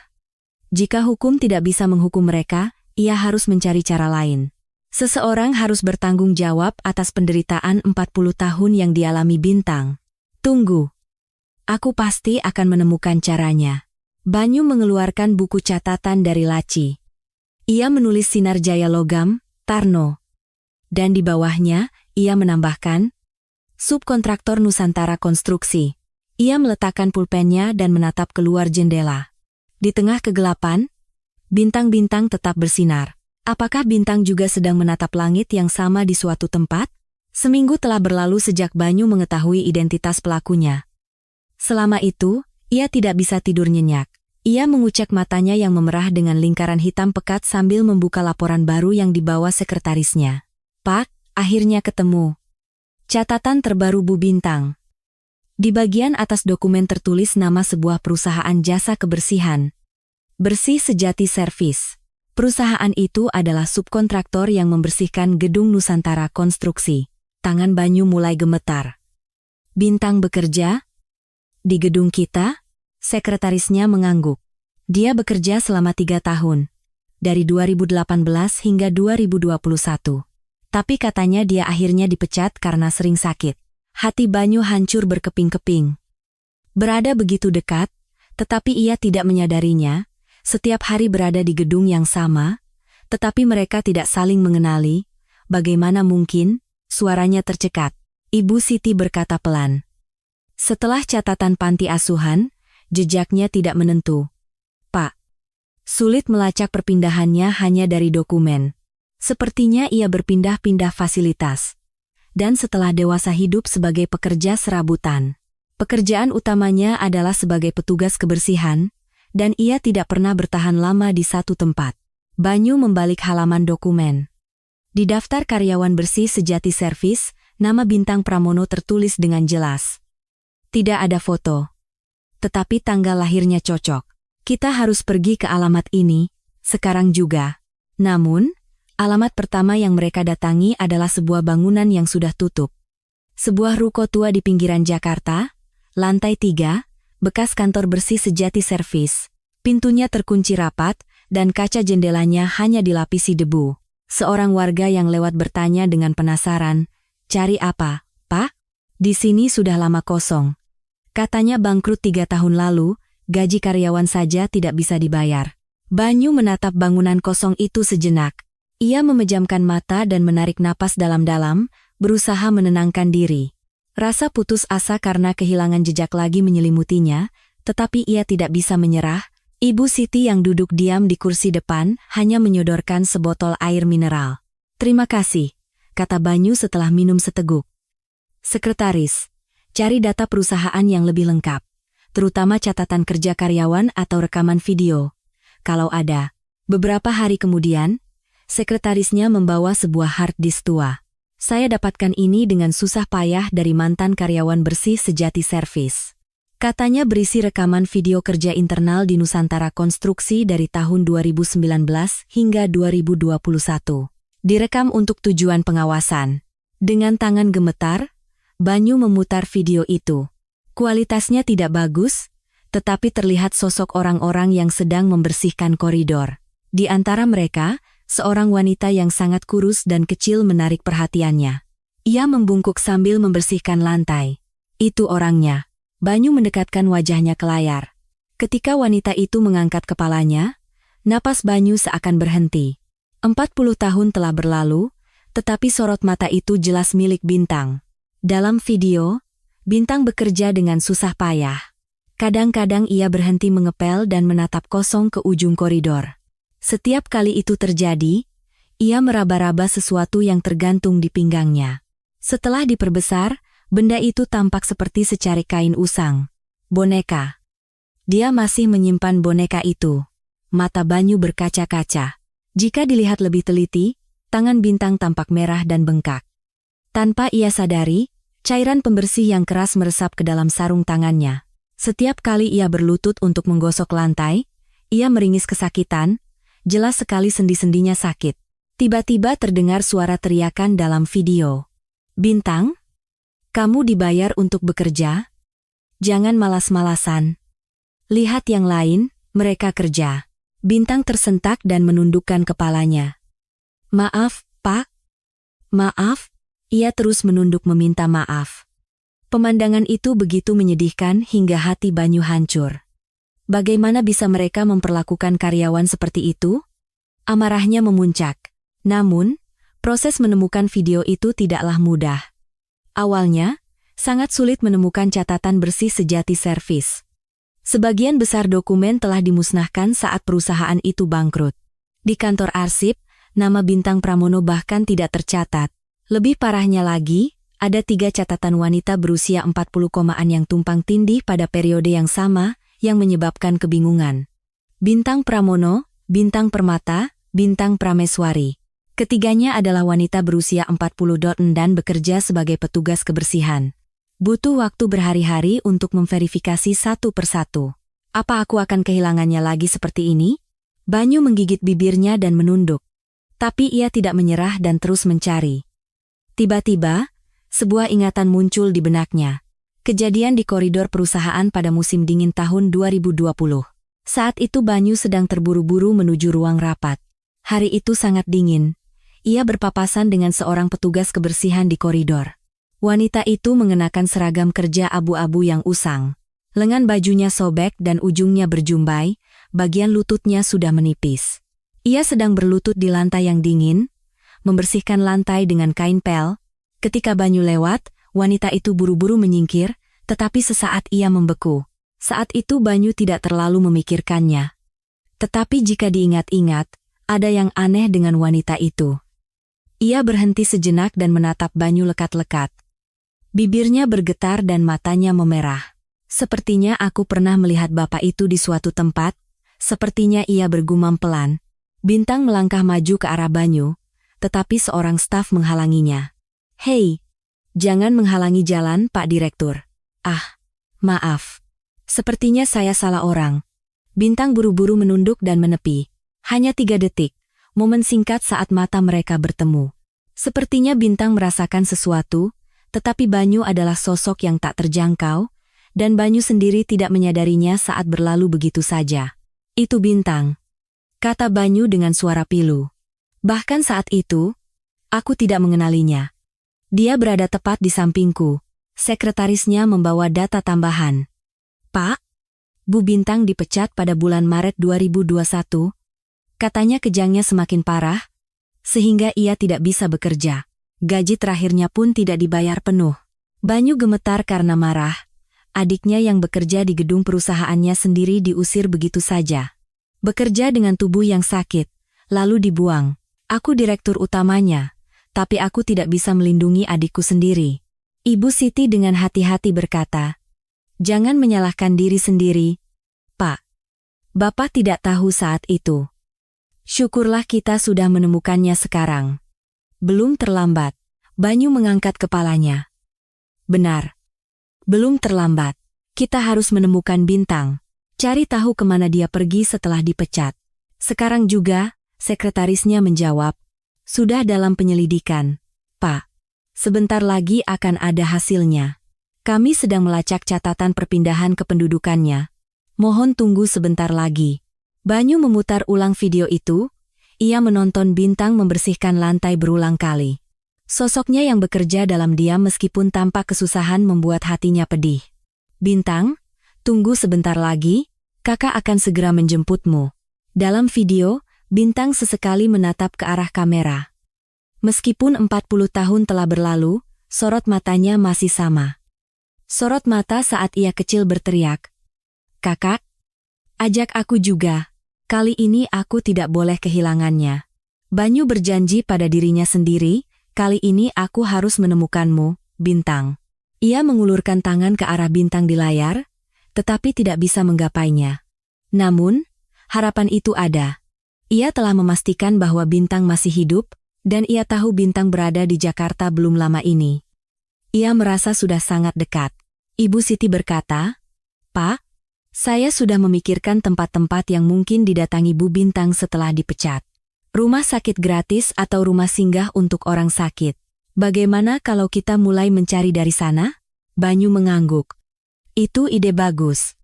Jika hukum tidak bisa menghukum mereka, ia harus mencari cara lain. Seseorang harus bertanggung jawab atas penderitaan 40 tahun yang dialami Bintang. Tunggu. Aku pasti akan menemukan caranya. Banyu mengeluarkan buku catatan dari laci. Ia menulis Sinar Jaya Logam, Tarno. Dan di bawahnya, ia menambahkan, subkontraktor Nusantara Konstruksi. Ia meletakkan pulpennya dan menatap keluar jendela. Di tengah kegelapan, bintang-bintang tetap bersinar. Apakah bintang juga sedang menatap langit yang sama di suatu tempat? Seminggu telah berlalu sejak Banyu mengetahui identitas pelakunya. Selama itu, ia tidak bisa tidur nyenyak. Ia mengucek matanya yang memerah dengan lingkaran hitam pekat sambil membuka laporan baru yang dibawa sekretarisnya. Pak, akhirnya ketemu. Catatan terbaru Bu Bintang. Di bagian atas dokumen tertulis nama sebuah perusahaan jasa kebersihan. Bersih Sejati Servis. Perusahaan itu adalah subkontraktor yang membersihkan gedung Nusantara Konstruksi. Tangan Banyu mulai gemetar. Bintang bekerja? Di gedung kita? Sekretarisnya mengangguk. Dia bekerja selama 3 tahun. Dari 2018 hingga 2021. Tapi katanya dia akhirnya dipecat karena sering sakit. Hati Banyu hancur berkeping-keping. Berada begitu dekat, tetapi ia tidak menyadarinya, setiap hari berada di gedung yang sama, tetapi mereka tidak saling mengenali. Bagaimana mungkin? Suaranya tercekat. Ibu Siti berkata pelan. Setelah catatan panti asuhan, jejaknya tidak menentu. Pak. Sulit melacak perpindahannya hanya dari dokumen. Sepertinya ia berpindah-pindah fasilitas. Dan setelah dewasa hidup sebagai pekerja serabutan. Pekerjaan utamanya adalah sebagai petugas kebersihan, dan ia tidak pernah bertahan lama di satu tempat. Banyu membalik halaman dokumen. Di daftar karyawan bersih sejati servis, nama Bintang Pramono tertulis dengan jelas. Tidak ada foto. Tetapi tanggal lahirnya cocok. Kita harus pergi ke alamat ini, sekarang juga. Namun, alamat pertama yang mereka datangi adalah sebuah bangunan yang sudah tutup. Sebuah ruko tua di pinggiran Jakarta, lantai 3, bekas kantor bersih sejati servis. Pintunya terkunci rapat, dan kaca jendelanya hanya dilapisi debu. Seorang warga yang lewat bertanya dengan penasaran, "Cari apa, Pak?" "Di sini sudah lama kosong. Katanya bangkrut 3 tahun lalu, gaji karyawan saja tidak bisa dibayar." Banyu menatap bangunan kosong itu sejenak. Ia memejamkan mata dan menarik napas dalam-dalam, berusaha menenangkan diri. Rasa putus asa karena kehilangan jejak lagi menyelimutinya, tetapi ia tidak bisa menyerah. Ibu Siti yang duduk diam di kursi depan hanya menyodorkan sebotol air mineral. "Terima kasih," kata Banyu setelah minum seteguk. "Sekretaris, cari data perusahaan yang lebih lengkap, terutama catatan kerja karyawan atau rekaman video. Kalau ada." Beberapa hari kemudian, sekretarisnya membawa sebuah hard disk tua. "Saya dapatkan ini dengan susah payah dari mantan karyawan bersih sejati servis." Katanya berisi rekaman video kerja internal di Nusantara Konstruksi dari tahun 2019 hingga 2021. Direkam untuk tujuan pengawasan. Dengan tangan gemetar, Banyu memutar video itu. Kualitasnya tidak bagus, tetapi terlihat sosok orang-orang yang sedang membersihkan koridor. Di antara mereka, seorang wanita yang sangat kurus dan kecil menarik perhatiannya. Ia membungkuk sambil membersihkan lantai. "Itu orangnya." Banyu mendekatkan wajahnya ke layar. Ketika wanita itu mengangkat kepalanya, napas Banyu seakan berhenti. 40 tahun telah berlalu, tetapi sorot mata itu jelas milik Bintang. Dalam video, Bintang bekerja dengan susah payah. Kadang-kadang ia berhenti mengepel dan menatap kosong ke ujung koridor. Setiap kali itu terjadi, ia meraba-raba sesuatu yang tergantung di pinggangnya. Setelah diperbesar, benda itu tampak seperti secarik kain usang. Boneka. Dia masih menyimpan boneka itu. Mata Banyu berkaca-kaca. Jika dilihat lebih teliti, tangan Bintang tampak merah dan bengkak. Tanpa ia sadari, cairan pembersih yang keras meresap ke dalam sarung tangannya. Setiap kali ia berlutut untuk menggosok lantai, ia meringis kesakitan, jelas sekali sendi-sendinya sakit. Tiba-tiba terdengar suara teriakan dalam video. "Bintang? Kamu dibayar untuk bekerja? Jangan malas-malasan. Lihat yang lain, mereka kerja." Bintang tersentak dan menundukkan kepalanya. "Maaf, Pak. Maaf." Ia terus menunduk meminta maaf. Pemandangan itu begitu menyedihkan hingga hati Banyu hancur. Bagaimana bisa mereka memperlakukan karyawan seperti itu? Amarahnya memuncak. Namun, proses menemukan video itu tidaklah mudah. Awalnya, Sangat sulit menemukan catatan bersih sejati servis. Sebagian besar dokumen telah dimusnahkan saat perusahaan itu bangkrut. Di kantor arsip, nama Bintang Pramono bahkan tidak tercatat. Lebih parahnya lagi, ada 3 catatan wanita berusia 40-an yang tumpang tindih pada periode yang sama, yang menyebabkan kebingungan. Bintang Pramono, Bintang Permata, Bintang Prameswari. Ketiganya adalah wanita berusia 40 dan bekerja sebagai petugas kebersihan. Butuh waktu berhari-hari untuk memverifikasi satu persatu. Apa aku akan kehilangannya lagi seperti ini? Banyu menggigit bibirnya dan menunduk. Tapi ia tidak menyerah dan terus mencari. Tiba-tiba, sebuah ingatan muncul di benaknya. Kejadian di koridor perusahaan pada musim dingin tahun 2020. Saat itu Banyu sedang terburu-buru menuju ruang rapat. Hari itu sangat dingin. Ia berpapasan dengan seorang petugas kebersihan di koridor. Wanita itu mengenakan seragam kerja abu-abu yang usang. Lengan bajunya sobek dan ujungnya berjumbai, bagian lututnya sudah menipis. Ia sedang berlutut di lantai yang dingin, membersihkan lantai dengan kain pel. Ketika Banyu lewat, wanita itu buru-buru menyingkir, tetapi sesaat ia membeku. Saat itu Banyu tidak terlalu memikirkannya. Tetapi jika diingat-ingat, ada yang aneh dengan wanita itu. Ia berhenti sejenak dan menatap Banyu lekat-lekat. Bibirnya bergetar dan matanya memerah. Sepertinya aku pernah melihat bapak itu di suatu tempat, sepertinya ia bergumam pelan. Bintang melangkah maju ke arah Banyu, tetapi seorang staf menghalanginya. Hei, jangan menghalangi jalan Pak Direktur. Ah, maaf. Sepertinya saya salah orang. Bintang buru-buru menunduk dan menepi. Hanya 3 detik, momen singkat saat mata mereka bertemu. Sepertinya Bintang merasakan sesuatu, tetapi Banyu adalah sosok yang tak terjangkau, dan Banyu sendiri tidak menyadarinya saat berlalu begitu saja. Itu Bintang, kata Banyu dengan suara pilu. Bahkan saat itu, aku tidak mengenalinya. Dia berada tepat di sampingku. Sekretarisnya membawa data tambahan. Pak, Bu Bintang dipecat pada bulan Maret 2021. Katanya kejangnya semakin parah, sehingga ia tidak bisa bekerja. Gaji terakhirnya pun tidak dibayar penuh. Banyu gemetar karena marah. Adiknya yang bekerja di gedung perusahaannya sendiri diusir begitu saja. Bekerja dengan tubuh yang sakit, lalu dibuang. Aku direktur utamanya, tapi aku tidak bisa melindungi adikku sendiri. Ibu Siti dengan hati-hati berkata, jangan menyalahkan diri sendiri, Pak. Bapak tidak tahu saat itu. Syukurlah kita sudah menemukannya sekarang. Belum terlambat. Banyu mengangkat kepalanya. Benar. Belum terlambat. Kita harus menemukan Bintang. Cari tahu kemana dia pergi setelah dipecat. Sekarang juga, sekretarisnya menjawab. Sudah dalam penyelidikan, Pak. Sebentar lagi akan ada hasilnya. Kami sedang melacak catatan perpindahan kependudukannya. Mohon tunggu sebentar lagi. Banyu memutar ulang video itu. Ia menonton Bintang membersihkan lantai berulang kali. Sosoknya yang bekerja dalam diam meskipun tampak kesusahan membuat hatinya pedih. Bintang, tunggu sebentar lagi, kakak akan segera menjemputmu. Dalam video, Bintang sesekali menatap ke arah kamera. Meskipun 40 tahun telah berlalu, sorot matanya masih sama. Sorot mata saat ia kecil berteriak. Kakak, ajak aku juga. Kali ini aku tidak boleh kehilangannya. Banyu berjanji pada dirinya sendiri, kali ini aku harus menemukanmu, Bintang. Ia mengulurkan tangan ke arah Bintang di layar, tetapi tidak bisa menggapainya. Namun, harapan itu ada. Ia telah memastikan bahwa Bintang masih hidup, dan ia tahu Bintang berada di Jakarta belum lama ini. Ia merasa sudah sangat dekat. Ibu Siti berkata, Pak, saya sudah memikirkan tempat-tempat yang mungkin didatangi Bu Bintang setelah dipecat. Rumah sakit gratis atau rumah singgah untuk orang sakit. Bagaimana kalau kita mulai mencari dari sana? Banyu mengangguk. Itu ide bagus.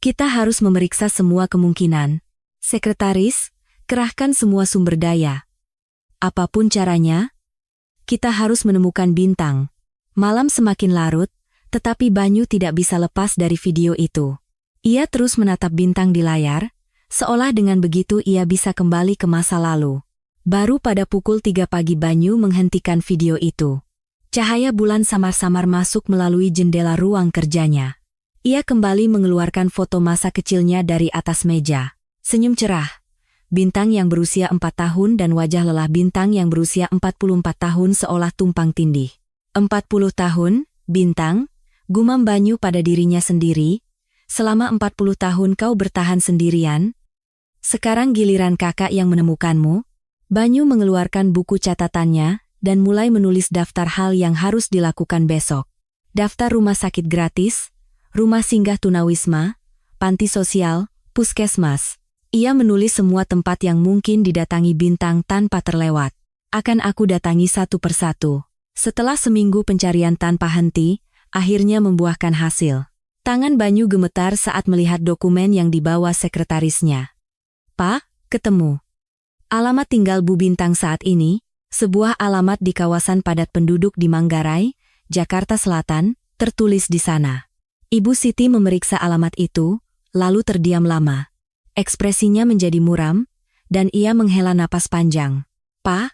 Kita harus memeriksa semua kemungkinan. Sekretaris, kerahkan semua sumber daya. Apapun caranya, kita harus menemukan Bintang. Malam semakin larut, tetapi Banyu tidak bisa lepas dari video itu. Ia terus menatap Bintang di layar, seolah dengan begitu ia bisa kembali ke masa lalu. Baru pada pukul 3 pagi Banyu menghentikan video itu. Cahaya bulan samar-samar masuk melalui jendela ruang kerjanya. Ia kembali mengeluarkan foto masa kecilnya dari atas meja. Senyum cerah. Bintang yang berusia 4 tahun dan wajah lelah Bintang yang berusia 44 tahun seolah tumpang tindih. 40 tahun, Bintang, gumam Banyu pada dirinya sendiri. Selama 40 tahun kau bertahan sendirian. Sekarang giliran kakak yang menemukanmu. Banyu mengeluarkan buku catatannya dan mulai menulis daftar hal yang harus dilakukan besok. Daftar rumah sakit gratis, rumah singgah tunawisma, panti sosial, puskesmas. Ia menulis semua tempat yang mungkin didatangi Bintang tanpa terlewat. Akan aku datangi satu persatu. Setelah seminggu pencarian tanpa henti, akhirnya membuahkan hasil. Tangan Banyu gemetar saat melihat dokumen yang dibawa sekretarisnya. Pak, ketemu. Alamat tinggal Bu Bintang saat ini, sebuah alamat di kawasan padat penduduk di Manggarai, Jakarta Selatan, tertulis di sana. Ibu Siti memeriksa alamat itu, lalu terdiam lama. Ekspresinya menjadi muram, dan ia menghela napas panjang. Pak,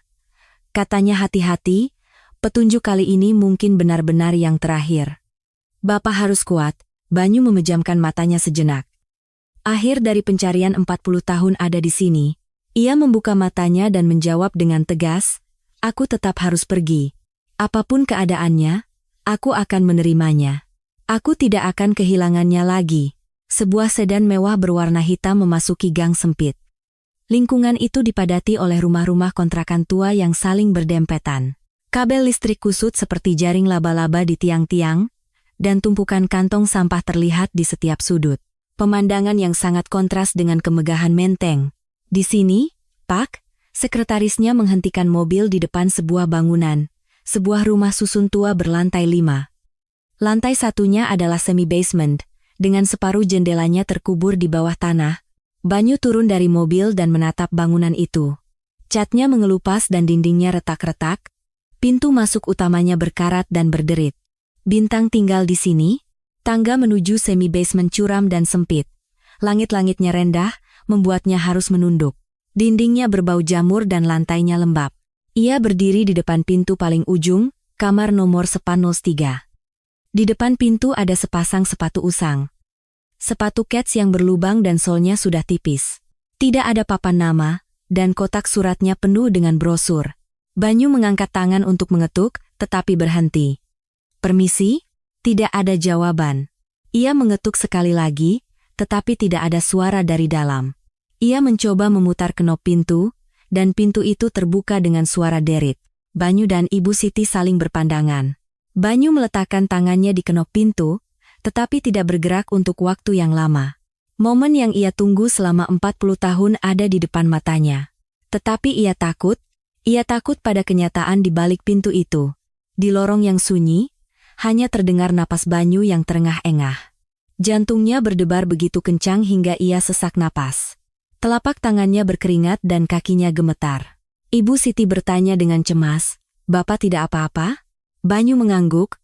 katanya hati-hati, petunjuk kali ini mungkin benar-benar yang terakhir. Bapak harus kuat, Banyu memejamkan matanya sejenak. Akhir dari pencarian 40 tahun ada di sini. Ia membuka matanya dan menjawab dengan tegas, aku tetap harus pergi. Apapun keadaannya, aku akan menerimanya. Aku tidak akan kehilangannya lagi. Sebuah sedan mewah berwarna hitam memasuki gang sempit. Lingkungan itu dipadati oleh rumah-rumah kontrakan tua yang saling berdempetan. Kabel listrik kusut seperti jaring laba-laba di tiang-tiang, dan tumpukan kantong sampah terlihat di setiap sudut. Pemandangan yang sangat kontras dengan kemegahan Menteng. Di sini, Pak, sekretarisnya menghentikan mobil di depan sebuah bangunan, sebuah rumah susun tua berlantai 5. Lantai satunya adalah semi-basement, dengan separuh jendelanya terkubur di bawah tanah. Banyu turun dari mobil dan menatap bangunan itu. Catnya mengelupas dan dindingnya retak-retak, pintu masuk utamanya berkarat dan berderit. Bintang tinggal di sini, tangga menuju semi-basement curam dan sempit. Langit-langitnya rendah, membuatnya harus menunduk. Dindingnya berbau jamur dan lantainya lembab. Ia berdiri di depan pintu paling ujung, kamar nomor 103. Di depan pintu ada sepasang sepatu usang. Sepatu kets yang berlubang dan solnya sudah tipis. Tidak ada papan nama, dan kotak suratnya penuh dengan brosur. Banyu mengangkat tangan untuk mengetuk, tetapi berhenti. Permisi? Tidak ada jawaban. Ia mengetuk sekali lagi, tetapi tidak ada suara dari dalam. Ia mencoba memutar kenop pintu, dan pintu itu terbuka dengan suara derit. Banyu dan Ibu Siti saling berpandangan. Banyu meletakkan tangannya di kenop pintu, tetapi tidak bergerak untuk waktu yang lama. Momen yang ia tunggu selama 40 tahun ada di depan matanya. Tetapi ia takut pada kenyataan di balik pintu itu. Di lorong yang sunyi, hanya terdengar napas Banyu yang terengah-engah. Jantungnya berdebar begitu kencang hingga ia sesak napas. Telapak tangannya berkeringat dan kakinya gemetar. Ibu Siti bertanya dengan cemas, "Bapak tidak apa-apa?" Banyu mengangguk.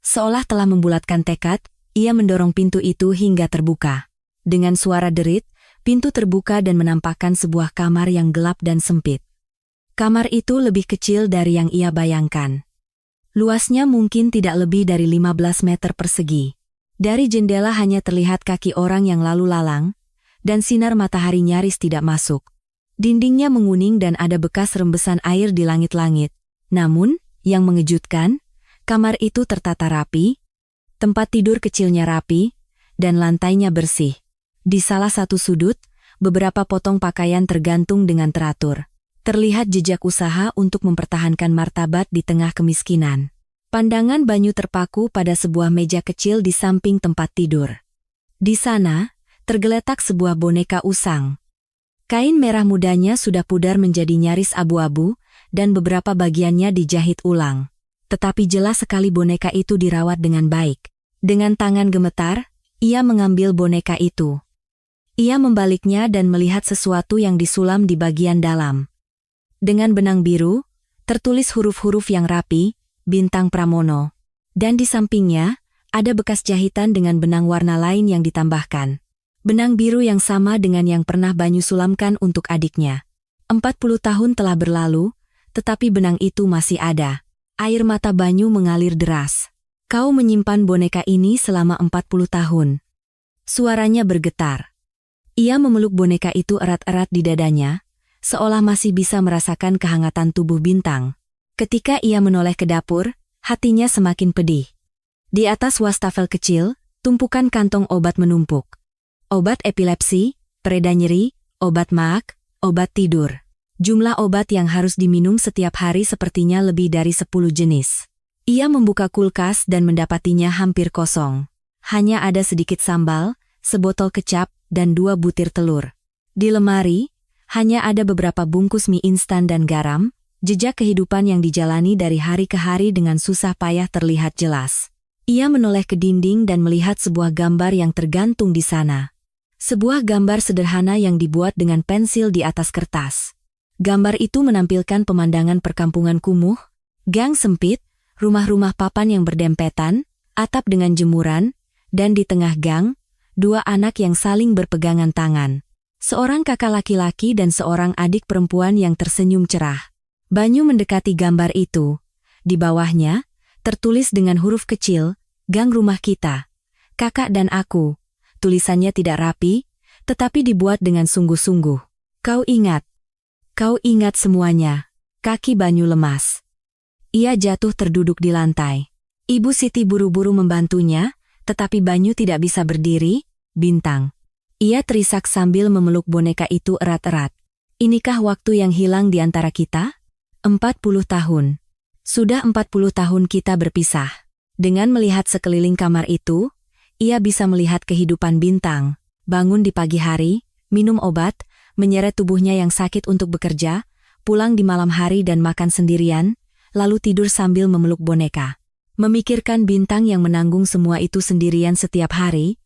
Seolah telah membulatkan tekad, ia mendorong pintu itu hingga terbuka. Dengan suara derit, pintu terbuka dan menampakkan sebuah kamar yang gelap dan sempit. Kamar itu lebih kecil dari yang ia bayangkan. Luasnya mungkin tidak lebih dari 15 meter persegi. Dari jendela hanya terlihat kaki orang yang lalu lalang, dan sinar matahari nyaris tidak masuk. Dindingnya menguning dan ada bekas rembesan air di langit-langit. Namun, yang mengejutkan, kamar itu tertata rapi, tempat tidur kecilnya rapi, dan lantainya bersih. Di salah satu sudut, beberapa potong pakaian tergantung dengan teratur. Terlihat jejak usaha untuk mempertahankan martabat di tengah kemiskinan. Pandangan Banyu terpaku pada sebuah meja kecil di samping tempat tidur. Di sana, tergeletak sebuah boneka usang. Kain merah mudanya sudah pudar menjadi nyaris abu-abu, dan beberapa bagiannya dijahit ulang. Tetapi jelas sekali boneka itu dirawat dengan baik. Dengan tangan gemetar, ia mengambil boneka itu. Ia membaliknya dan melihat sesuatu yang disulam di bagian dalam. Dengan benang biru, tertulis huruf-huruf yang rapi, Bintang Pramono. Dan di sampingnya, ada bekas jahitan dengan benang warna lain yang ditambahkan. Benang biru yang sama dengan yang pernah Banyu sulamkan untuk adiknya. 40 tahun telah berlalu, tetapi benang itu masih ada. Air mata Banyu mengalir deras. Kau menyimpan boneka ini selama 40 tahun. Suaranya bergetar. Ia memeluk boneka itu erat-erat di dadanya, seolah masih bisa merasakan kehangatan tubuh Bintang. Ketika ia menoleh ke dapur, hatinya semakin pedih. Di atas wastafel kecil, tumpukan kantong obat menumpuk. Obat epilepsi, pereda nyeri, obat maag, obat tidur. Jumlah obat yang harus diminum setiap hari sepertinya lebih dari 10 jenis. Ia membuka kulkas dan mendapatinya hampir kosong. Hanya ada sedikit sambal, sebotol kecap, dan 2 butir telur. Di lemari, hanya ada beberapa bungkus mie instan dan garam, jejak kehidupan yang dijalani dari hari ke hari dengan susah payah terlihat jelas. Ia menoleh ke dinding dan melihat sebuah gambar yang tergantung di sana. Sebuah gambar sederhana yang dibuat dengan pensil di atas kertas. Gambar itu menampilkan pemandangan perkampungan kumuh, gang sempit, rumah-rumah papan yang berdempetan, atap dengan jemuran, dan di tengah gang, 2 anak yang saling berpegangan tangan. Seorang kakak laki-laki dan seorang adik perempuan yang tersenyum cerah. Banyu mendekati gambar itu. Di bawahnya, tertulis dengan huruf kecil, "Gang rumah kita. Kakak dan aku." Tulisannya tidak rapi, tetapi dibuat dengan sungguh-sungguh. Kau ingat semuanya. Kaki Banyu lemas. Ia jatuh terduduk di lantai. Ibu Siti buru-buru membantunya, tetapi Banyu tidak bisa berdiri. Bintang. Ia terisak sambil memeluk boneka itu erat-erat. Inikah waktu yang hilang di antara kita? 40 tahun. Sudah 40 tahun kita berpisah. Dengan melihat sekeliling kamar itu, ia bisa melihat kehidupan Bintang. Bangun di pagi hari, minum obat, menyeret tubuhnya yang sakit untuk bekerja, pulang di malam hari dan makan sendirian, lalu tidur sambil memeluk boneka. Memikirkan Bintang yang menanggung semua itu sendirian setiap hari,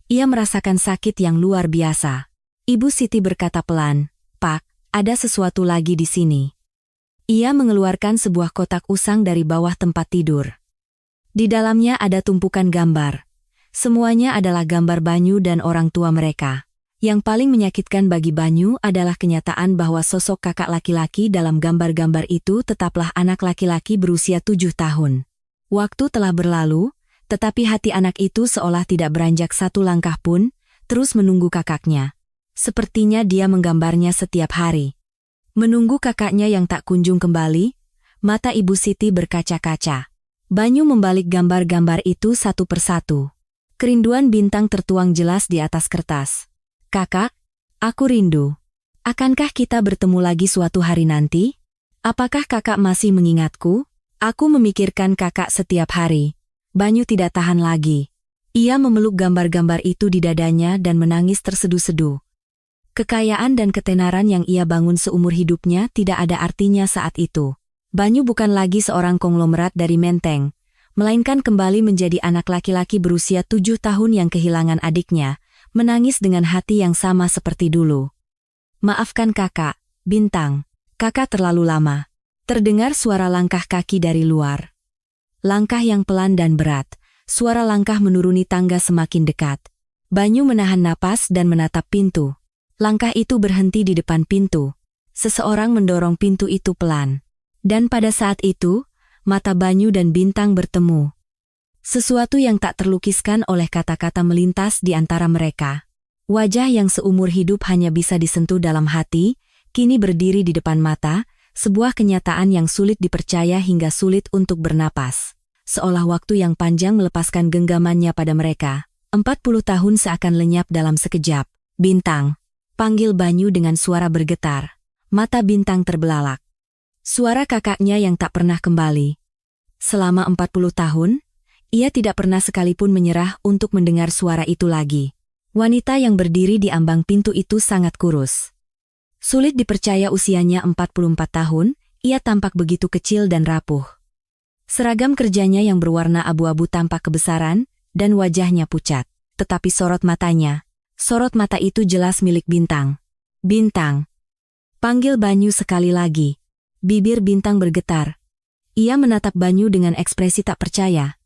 ia merasakan sakit yang luar biasa. Ibu Siti berkata pelan, "Pak, ada sesuatu lagi di sini." Ia mengeluarkan sebuah kotak usang dari bawah tempat tidur. Di dalamnya ada tumpukan gambar. Semuanya adalah gambar Banyu dan orang tua mereka. Yang paling menyakitkan bagi Banyu adalah kenyataan bahwa sosok kakak laki-laki dalam gambar-gambar itu tetaplah anak laki-laki berusia 7 tahun. Waktu telah berlalu, tetapi hati anak itu seolah tidak beranjak 1 langkah pun, terus menunggu kakaknya. Sepertinya dia menggambarnya setiap hari. Menunggu kakaknya yang tak kunjung kembali, mata Ibu Siti berkaca-kaca. Banyu membalik gambar-gambar itu satu persatu. Kerinduan Bintang tertuang jelas di atas kertas. "Kakak, aku rindu. Akankah kita bertemu lagi suatu hari nanti? Apakah kakak masih mengingatku? Aku memikirkan kakak setiap hari." Banyu tidak tahan lagi. Ia memeluk gambar-gambar itu di dadanya dan menangis terseduh-seduh. Kekayaan dan ketenaran yang ia bangun seumur hidupnya tidak ada artinya saat itu. Banyu bukan lagi seorang konglomerat dari Menteng, melainkan kembali menjadi anak laki-laki berusia 7 tahun yang kehilangan adiknya, menangis dengan hati yang sama seperti dulu. "Maafkan kakak, Bintang. Kakak terlalu lama." Terdengar suara langkah kaki dari luar. Langkah yang pelan dan berat, suara langkah menuruni tangga semakin dekat. Banyu menahan napas dan menatap pintu. Langkah itu berhenti di depan pintu. Seseorang mendorong pintu itu pelan. Dan pada saat itu, mata Banyu dan Bintang bertemu. Sesuatu yang tak terlukiskan oleh kata-kata melintas di antara mereka. Wajah yang seumur hidup hanya bisa disentuh dalam hati, kini berdiri di depan mata, sebuah kenyataan yang sulit dipercaya hingga sulit untuk bernapas. Seolah waktu yang panjang melepaskan genggamannya pada mereka. 40 tahun seakan lenyap dalam sekejap. "Bintang," panggil Banyu dengan suara bergetar. Mata Bintang terbelalak. Suara kakaknya yang tak pernah kembali. Selama 40 tahun, ia tidak pernah sekalipun menyerah untuk mendengar suara itu lagi. Wanita yang berdiri di ambang pintu itu sangat kurus. Sulit dipercaya usianya 44 tahun, ia tampak begitu kecil dan rapuh. Seragam kerjanya yang berwarna abu-abu tampak kebesaran, dan wajahnya pucat. Tetapi sorot mata itu jelas milik Bintang. "Bintang," panggil Banyu sekali lagi. Bibir Bintang bergetar. Ia menatap Banyu dengan ekspresi tak percaya.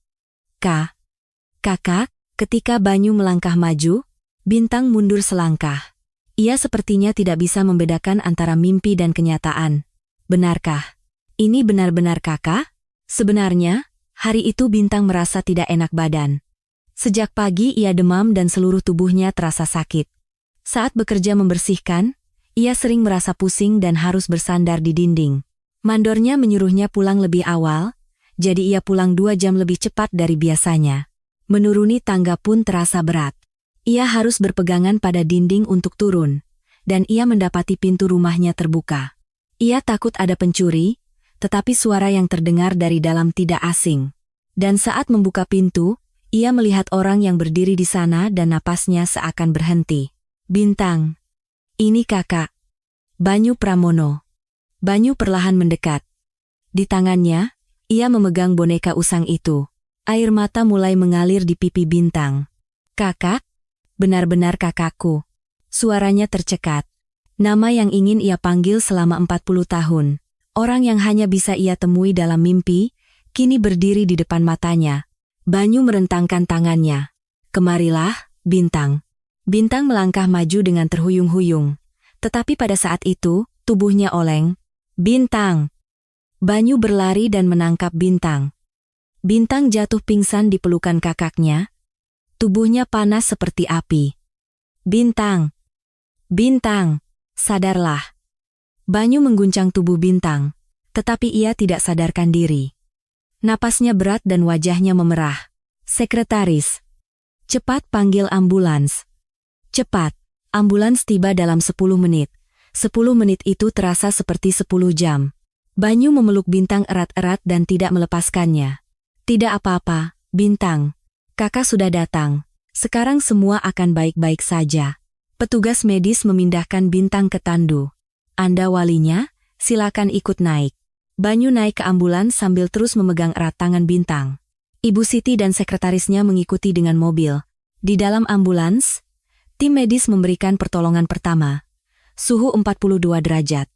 Kakak," ketika Banyu melangkah maju, Bintang mundur selangkah. Ia sepertinya tidak bisa membedakan antara mimpi dan kenyataan. "Benarkah? Ini benar-benar kakak?" Sebenarnya, hari itu Bintang merasa tidak enak badan. Sejak pagi ia demam dan seluruh tubuhnya terasa sakit. Saat bekerja membersihkan, ia sering merasa pusing dan harus bersandar di dinding. Mandornya menyuruhnya pulang lebih awal, jadi ia pulang 2 jam lebih cepat dari biasanya. Menuruni tangga pun terasa berat. Ia harus berpegangan pada dinding untuk turun, dan ia mendapati pintu rumahnya terbuka. Ia takut ada pencuri, tetapi suara yang terdengar dari dalam tidak asing. Dan saat membuka pintu, ia melihat orang yang berdiri di sana dan napasnya seakan berhenti. Bintang. Ini kakak. Banyu Pramono. Banyu perlahan mendekat. Di tangannya, ia memegang boneka usang itu. Air mata mulai mengalir di pipi Bintang. Kakak? Benar-benar kakakku. Suaranya tercekat. Nama yang ingin ia panggil selama 40 tahun. Orang yang hanya bisa ia temui dalam mimpi, kini berdiri di depan matanya. Banyu merentangkan tangannya. Kemarilah, Bintang. Bintang melangkah maju dengan terhuyung-huyung. Tetapi pada saat itu, tubuhnya oleng. Bintang! Banyu berlari dan menangkap Bintang. Bintang jatuh pingsan di pelukan kakaknya. Tubuhnya panas seperti api. Bintang! Bintang! Sadarlah! Banyu mengguncang tubuh Bintang, tetapi ia tidak sadarkan diri. Napasnya berat dan wajahnya memerah. Sekretaris. Cepat panggil ambulans. Cepat. Ambulans tiba dalam 10 menit. 10 menit itu terasa seperti 10 jam. Banyu memeluk Bintang erat-erat dan tidak melepaskannya. Tidak apa-apa, Bintang. Kakak sudah datang. Sekarang semua akan baik-baik saja. Petugas medis memindahkan Bintang ke tandu. Anda walinya, silakan ikut naik. Banyu naik ke ambulans sambil terus memegang erat tangan Bintang. Ibu Siti dan sekretarisnya mengikuti dengan mobil. Di dalam ambulans, tim medis memberikan pertolongan pertama. Suhu 42 derajat.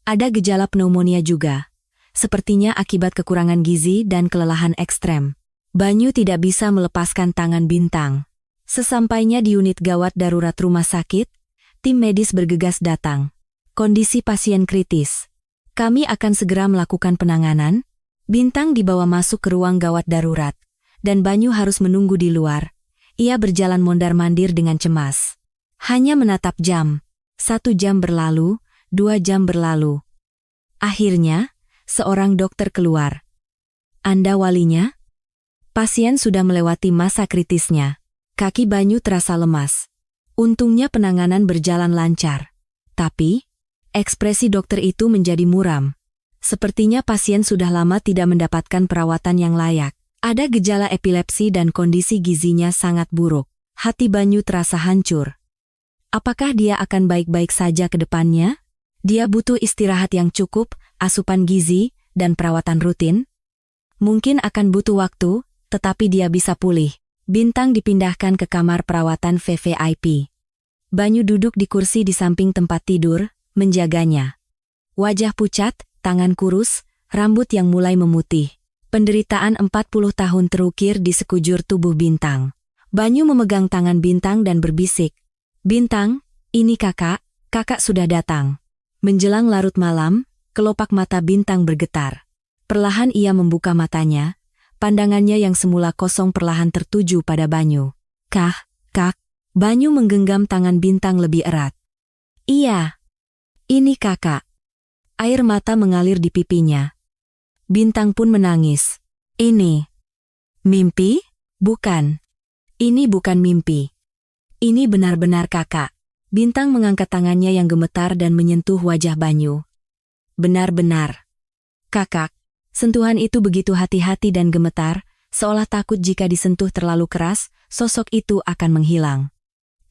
Ada gejala pneumonia juga. Sepertinya akibat kekurangan gizi dan kelelahan ekstrem. Banyu tidak bisa melepaskan tangan Bintang. Sesampainya di unit gawat darurat rumah sakit, tim medis bergegas datang. Kondisi pasien kritis. Kami akan segera melakukan penanganan. Bintang dibawa masuk ke ruang gawat darurat, dan Banyu harus menunggu di luar. Ia berjalan mondar-mandir dengan cemas. Hanya menatap jam. 1 jam berlalu, 2 jam berlalu. Akhirnya, seorang dokter keluar. Anda walinya? Pasien sudah melewati masa kritisnya. Kaki Banyu terasa lemas. Untungnya penanganan berjalan lancar. Tapi, ekspresi dokter itu menjadi muram. Sepertinya pasien sudah lama tidak mendapatkan perawatan yang layak. Ada gejala epilepsi dan kondisi gizinya sangat buruk. Hati Banyu terasa hancur. Apakah dia akan baik-baik saja ke depannya? Dia butuh istirahat yang cukup, asupan gizi, dan perawatan rutin. Mungkin akan butuh waktu, tetapi dia bisa pulih. Bintang dipindahkan ke kamar perawatan VVIP. Banyu duduk di kursi di samping tempat tidur, menjaganya. Wajah pucat, tangan kurus, rambut yang mulai memutih. Penderitaan 40 tahun terukir di sekujur tubuh Bintang. Banyu memegang tangan Bintang dan berbisik. Bintang, ini kakak sudah datang. Menjelang larut malam, kelopak mata Bintang bergetar. Perlahan ia membuka matanya, pandangannya yang semula kosong perlahan tertuju pada Banyu. Kak. Banyu menggenggam tangan Bintang lebih erat. Iya. Ini kakak. Air mata mengalir di pipinya. Bintang pun menangis. Ini mimpi? Bukan. Ini bukan mimpi. Ini benar-benar kakak. Bintang mengangkat tangannya yang gemetar dan menyentuh wajah Banyu. Benar-benar. Kakak. Sentuhan itu begitu hati-hati dan gemetar, seolah takut jika disentuh terlalu keras, sosok itu akan menghilang.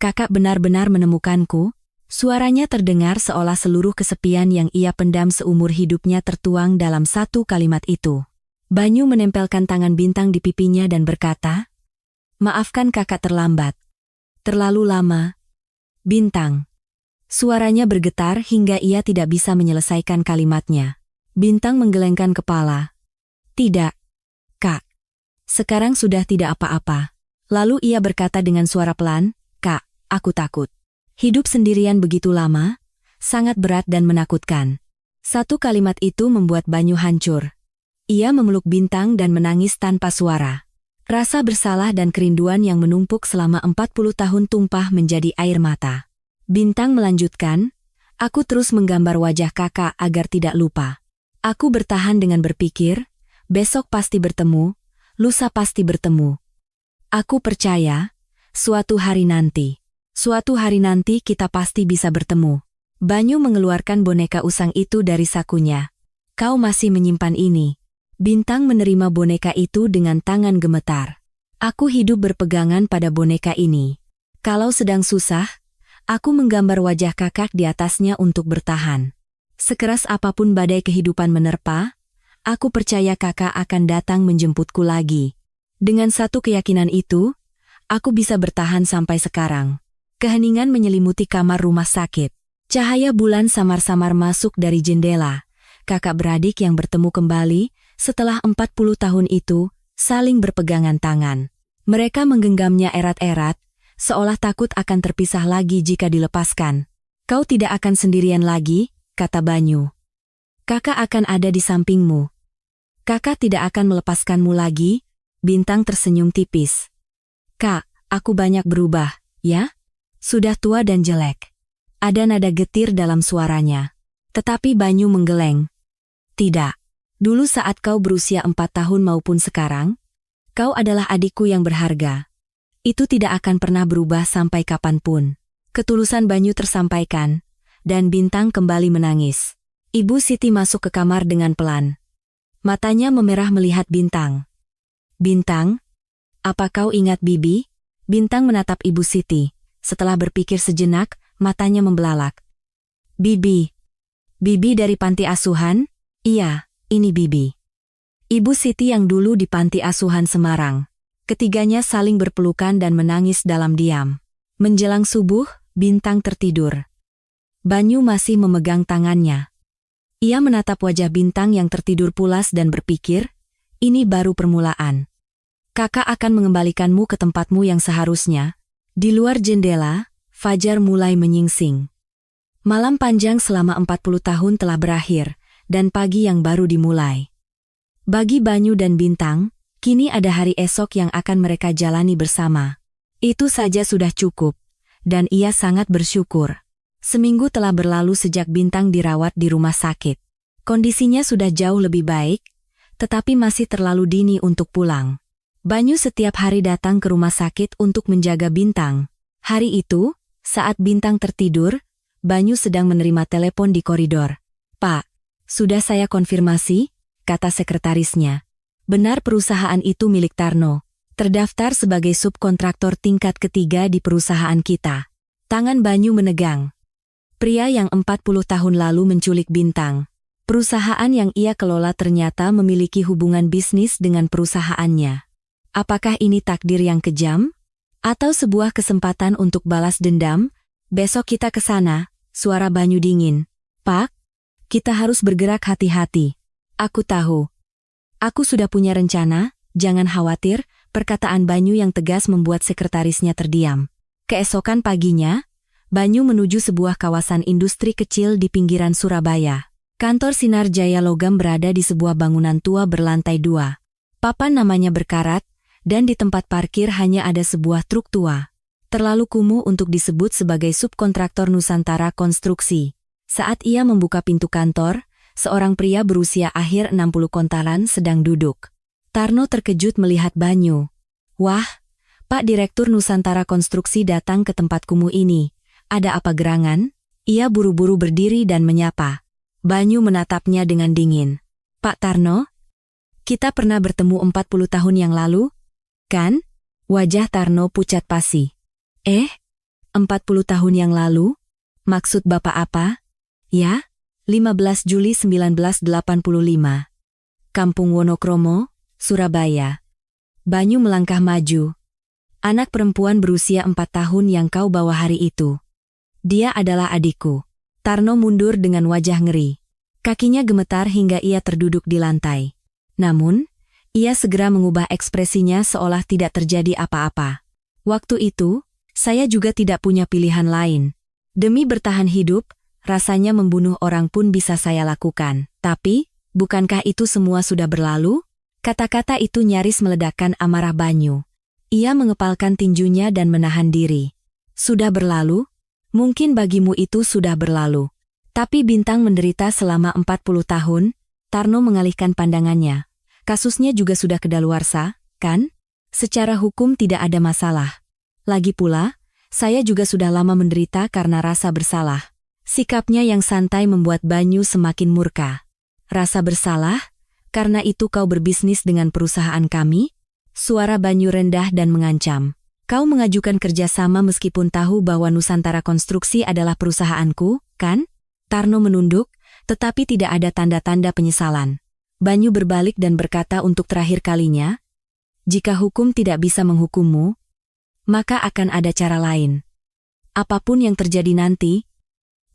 Kakak benar-benar menemukanku. Suaranya terdengar seolah seluruh kesepian yang ia pendam seumur hidupnya tertuang dalam satu kalimat itu. Banyu menempelkan tangan Bintang di pipinya dan berkata, "Maafkan kakak terlambat. Terlalu lama." Bintang. Suaranya bergetar hingga ia tidak bisa menyelesaikan kalimatnya. Bintang menggelengkan kepala. Tidak, Kak. Sekarang sudah tidak apa-apa. Lalu ia berkata dengan suara pelan, "Kak, aku takut. Hidup sendirian begitu lama, sangat berat dan menakutkan." Satu kalimat itu membuat Banyu hancur. Ia memeluk Bintang dan menangis tanpa suara. Rasa bersalah dan kerinduan yang menumpuk selama 40 tahun tumpah menjadi air mata. Bintang melanjutkan, aku terus menggambar wajah kakak agar tidak lupa. Aku bertahan dengan berpikir, besok pasti bertemu, lusa pasti bertemu. Aku percaya, suatu hari nanti kita pasti bisa bertemu. Banyu mengeluarkan boneka usang itu dari sakunya. Kau masih menyimpan ini. Bintang menerima boneka itu dengan tangan gemetar. Aku hidup berpegangan pada boneka ini. Kalau sedang susah, aku menggambar wajah kakak di atasnya untuk bertahan. Sekeras apapun badai kehidupan menerpa, aku percaya kakak akan datang menjemputku lagi. Dengan satu keyakinan itu, aku bisa bertahan sampai sekarang. Keheningan menyelimuti kamar rumah sakit. Cahaya bulan samar-samar masuk dari jendela. Kakak beradik yang bertemu kembali, setelah 40 tahun itu, saling berpegangan tangan. Mereka menggenggamnya erat-erat, seolah takut akan terpisah lagi jika dilepaskan. Kau tidak akan sendirian lagi, kata Banyu. Kakak akan ada di sampingmu. Kakak tidak akan melepaskanmu lagi, Bintang tersenyum tipis. Kak, aku banyak berubah, ya? Sudah tua dan jelek. Ada nada getir dalam suaranya. Tetapi Banyu menggeleng. Tidak. Dulu saat kau berusia 4 tahun maupun sekarang, kau adalah adikku yang berharga. Itu tidak akan pernah berubah sampai kapanpun. Ketulusan Banyu tersampaikan, dan Bintang kembali menangis. Ibu Siti masuk ke kamar dengan pelan. Matanya memerah melihat Bintang. Bintang, apa kau ingat Bibi? Bintang menatap Ibu Siti. Setelah berpikir sejenak, matanya membelalak. Bibi. Bibi dari panti asuhan? Iya. Ini Bibi. Ibu Siti yang dulu di panti asuhan Semarang. Ketiganya saling berpelukan dan menangis dalam diam. Menjelang subuh, Bintang tertidur. Banyu masih memegang tangannya. Ia menatap wajah Bintang yang tertidur pulas dan berpikir, ini baru permulaan. Kakak akan mengembalikanmu ke tempatmu yang seharusnya. Di luar jendela, fajar mulai menyingsing. Malam panjang selama 40 tahun telah berakhir, dan pagi yang baru dimulai. Bagi Banyu dan Bintang, kini ada hari esok yang akan mereka jalani bersama. Itu saja sudah cukup, dan ia sangat bersyukur. Seminggu telah berlalu sejak Bintang dirawat di rumah sakit. Kondisinya sudah jauh lebih baik, tetapi masih terlalu dini untuk pulang. Banyu setiap hari datang ke rumah sakit untuk menjaga Bintang. Hari itu, saat Bintang tertidur, Banyu sedang menerima telepon di koridor. Pak, sudah saya konfirmasi, kata sekretarisnya. Benar perusahaan itu milik Tarno. Terdaftar sebagai subkontraktor tingkat ketiga di perusahaan kita. Tangan Banyu menegang. Pria yang 40 tahun lalu menculik Bintang. Perusahaan yang ia kelola ternyata memiliki hubungan bisnis dengan perusahaannya. Apakah ini takdir yang kejam? Atau sebuah kesempatan untuk balas dendam? Besok kita ke sana, suara Banyu dingin. Pak? Kita harus bergerak hati-hati. Aku tahu. Aku sudah punya rencana, jangan khawatir, perkataan Banyu yang tegas membuat sekretarisnya terdiam. Keesokan paginya, Banyu menuju sebuah kawasan industri kecil di pinggiran Surabaya. Kantor Sinar Jaya Logam berada di sebuah bangunan tua berlantai 2. Papan namanya berkarat, dan di tempat parkir hanya ada sebuah truk tua. Terlalu kumuh untuk disebut sebagai subkontraktor Nusantara Konstruksi. Saat ia membuka pintu kantor, seorang pria berusia akhir 60 kontalan sedang duduk. Tarno terkejut melihat Banyu. Wah, Pak Direktur Nusantara Konstruksi datang ke tempat kumuh ini. Ada apa gerangan? Ia buru-buru berdiri dan menyapa. Banyu menatapnya dengan dingin. Pak Tarno? Kita pernah bertemu 40 tahun yang lalu? Kan? Wajah Tarno pucat pasi. 40 tahun yang lalu? Maksud Bapak apa? Ya, 15 Juli 1985. Kampung Wonokromo, Surabaya. Banyu melangkah maju. Anak perempuan berusia 4 tahun yang kau bawa hari itu. Dia adalah adikku. Tarno mundur dengan wajah ngeri. Kakinya gemetar hingga ia terduduk di lantai. Namun, ia segera mengubah ekspresinya seolah tidak terjadi apa-apa. Waktu itu, saya juga tidak punya pilihan lain. Demi bertahan hidup, rasanya membunuh orang pun bisa saya lakukan. Tapi, Bukankah itu semua sudah berlalu? Kata-kata itu nyaris meledakkan amarah Banyu. Ia mengepalkan tinjunya dan menahan diri. Sudah berlalu? Mungkin bagimu itu sudah berlalu. Tapi Bintang menderita selama 40 tahun, Tarno mengalihkan pandangannya. Kasusnya juga sudah kedaluarsa, kan? Secara hukum tidak ada masalah. Lagi pula, saya juga sudah lama menderita karena rasa bersalah. Sikapnya yang santai membuat Banyu semakin murka. Rasa bersalah? Karena itu kau berbisnis dengan perusahaan kami? Suara Banyu rendah dan mengancam. Kau mengajukan kerjasama meskipun tahu bahwa Nusantara Konstruksi adalah perusahaanku, kan? Tarno menunduk, tetapi tidak ada tanda-tanda penyesalan. Banyu berbalik dan berkata untuk terakhir kalinya, jika hukum tidak bisa menghukummu, maka akan ada cara lain. Apapun yang terjadi nanti,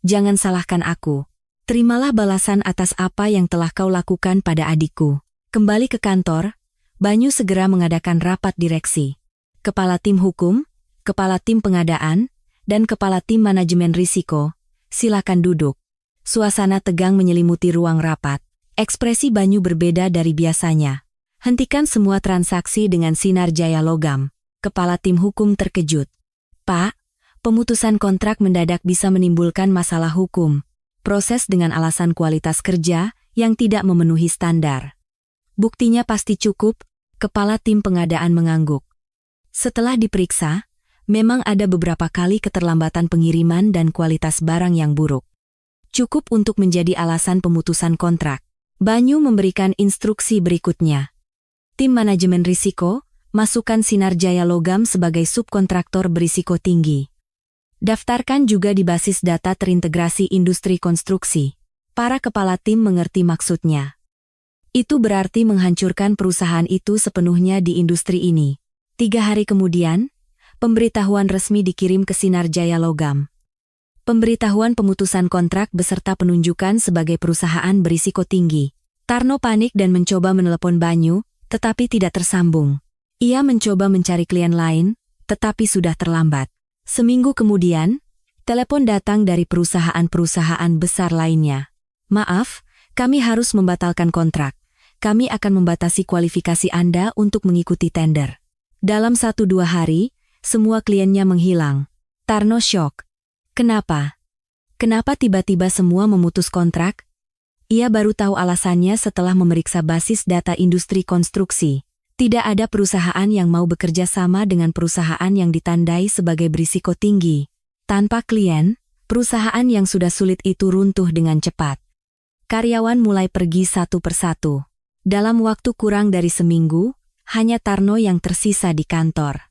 jangan salahkan aku. Terimalah balasan atas apa yang telah kau lakukan pada adikku. Kembali ke kantor, Banyu segera mengadakan rapat direksi. Kepala tim hukum, kepala tim pengadaan, dan kepala tim manajemen risiko, silakan duduk. Suasana tegang menyelimuti ruang rapat. Ekspresi Banyu berbeda dari biasanya. Hentikan semua transaksi dengan sinar jaya logam. Kepala tim hukum terkejut. Pak, pemutusan kontrak mendadak bisa menimbulkan masalah hukum. Proses dengan alasan kualitas kerja yang tidak memenuhi standar. Buktinya pasti cukup, kepala tim pengadaan mengangguk. Setelah diperiksa, memang ada beberapa kali keterlambatan pengiriman dan kualitas barang yang buruk. Cukup untuk menjadi alasan pemutusan kontrak. Banyu memberikan instruksi berikutnya. Tim manajemen risiko, masukkan Sinar Jaya Logam sebagai subkontraktor berisiko tinggi. Daftarkan juga di basis data terintegrasi industri konstruksi. Para kepala tim mengerti maksudnya. Itu berarti menghancurkan perusahaan itu sepenuhnya di industri ini. 3 hari kemudian, pemberitahuan resmi dikirim ke Sinar Jaya Logam. Pemberitahuan pemutusan kontrak beserta penunjukan sebagai perusahaan berisiko tinggi. Tarno panik dan mencoba menelepon Banyu, tetapi tidak tersambung. Ia mencoba mencari klien lain, tetapi sudah terlambat. Seminggu kemudian, telepon datang dari perusahaan-perusahaan besar lainnya. Maaf, kami harus membatalkan kontrak. Kami akan membatasi kualifikasi Anda untuk mengikuti tender. Dalam 1-2 hari, semua kliennya menghilang. Tarno syok. Kenapa? Kenapa tiba-tiba semua memutus kontrak? Ia baru tahu alasannya setelah memeriksa basis data industri konstruksi. Tidak ada perusahaan yang mau bekerja sama dengan perusahaan yang ditandai sebagai berisiko tinggi. Tanpa klien, perusahaan yang sudah sulit itu runtuh dengan cepat. Karyawan mulai pergi satu persatu. Dalam waktu kurang dari seminggu, hanya Tarno yang tersisa di kantor.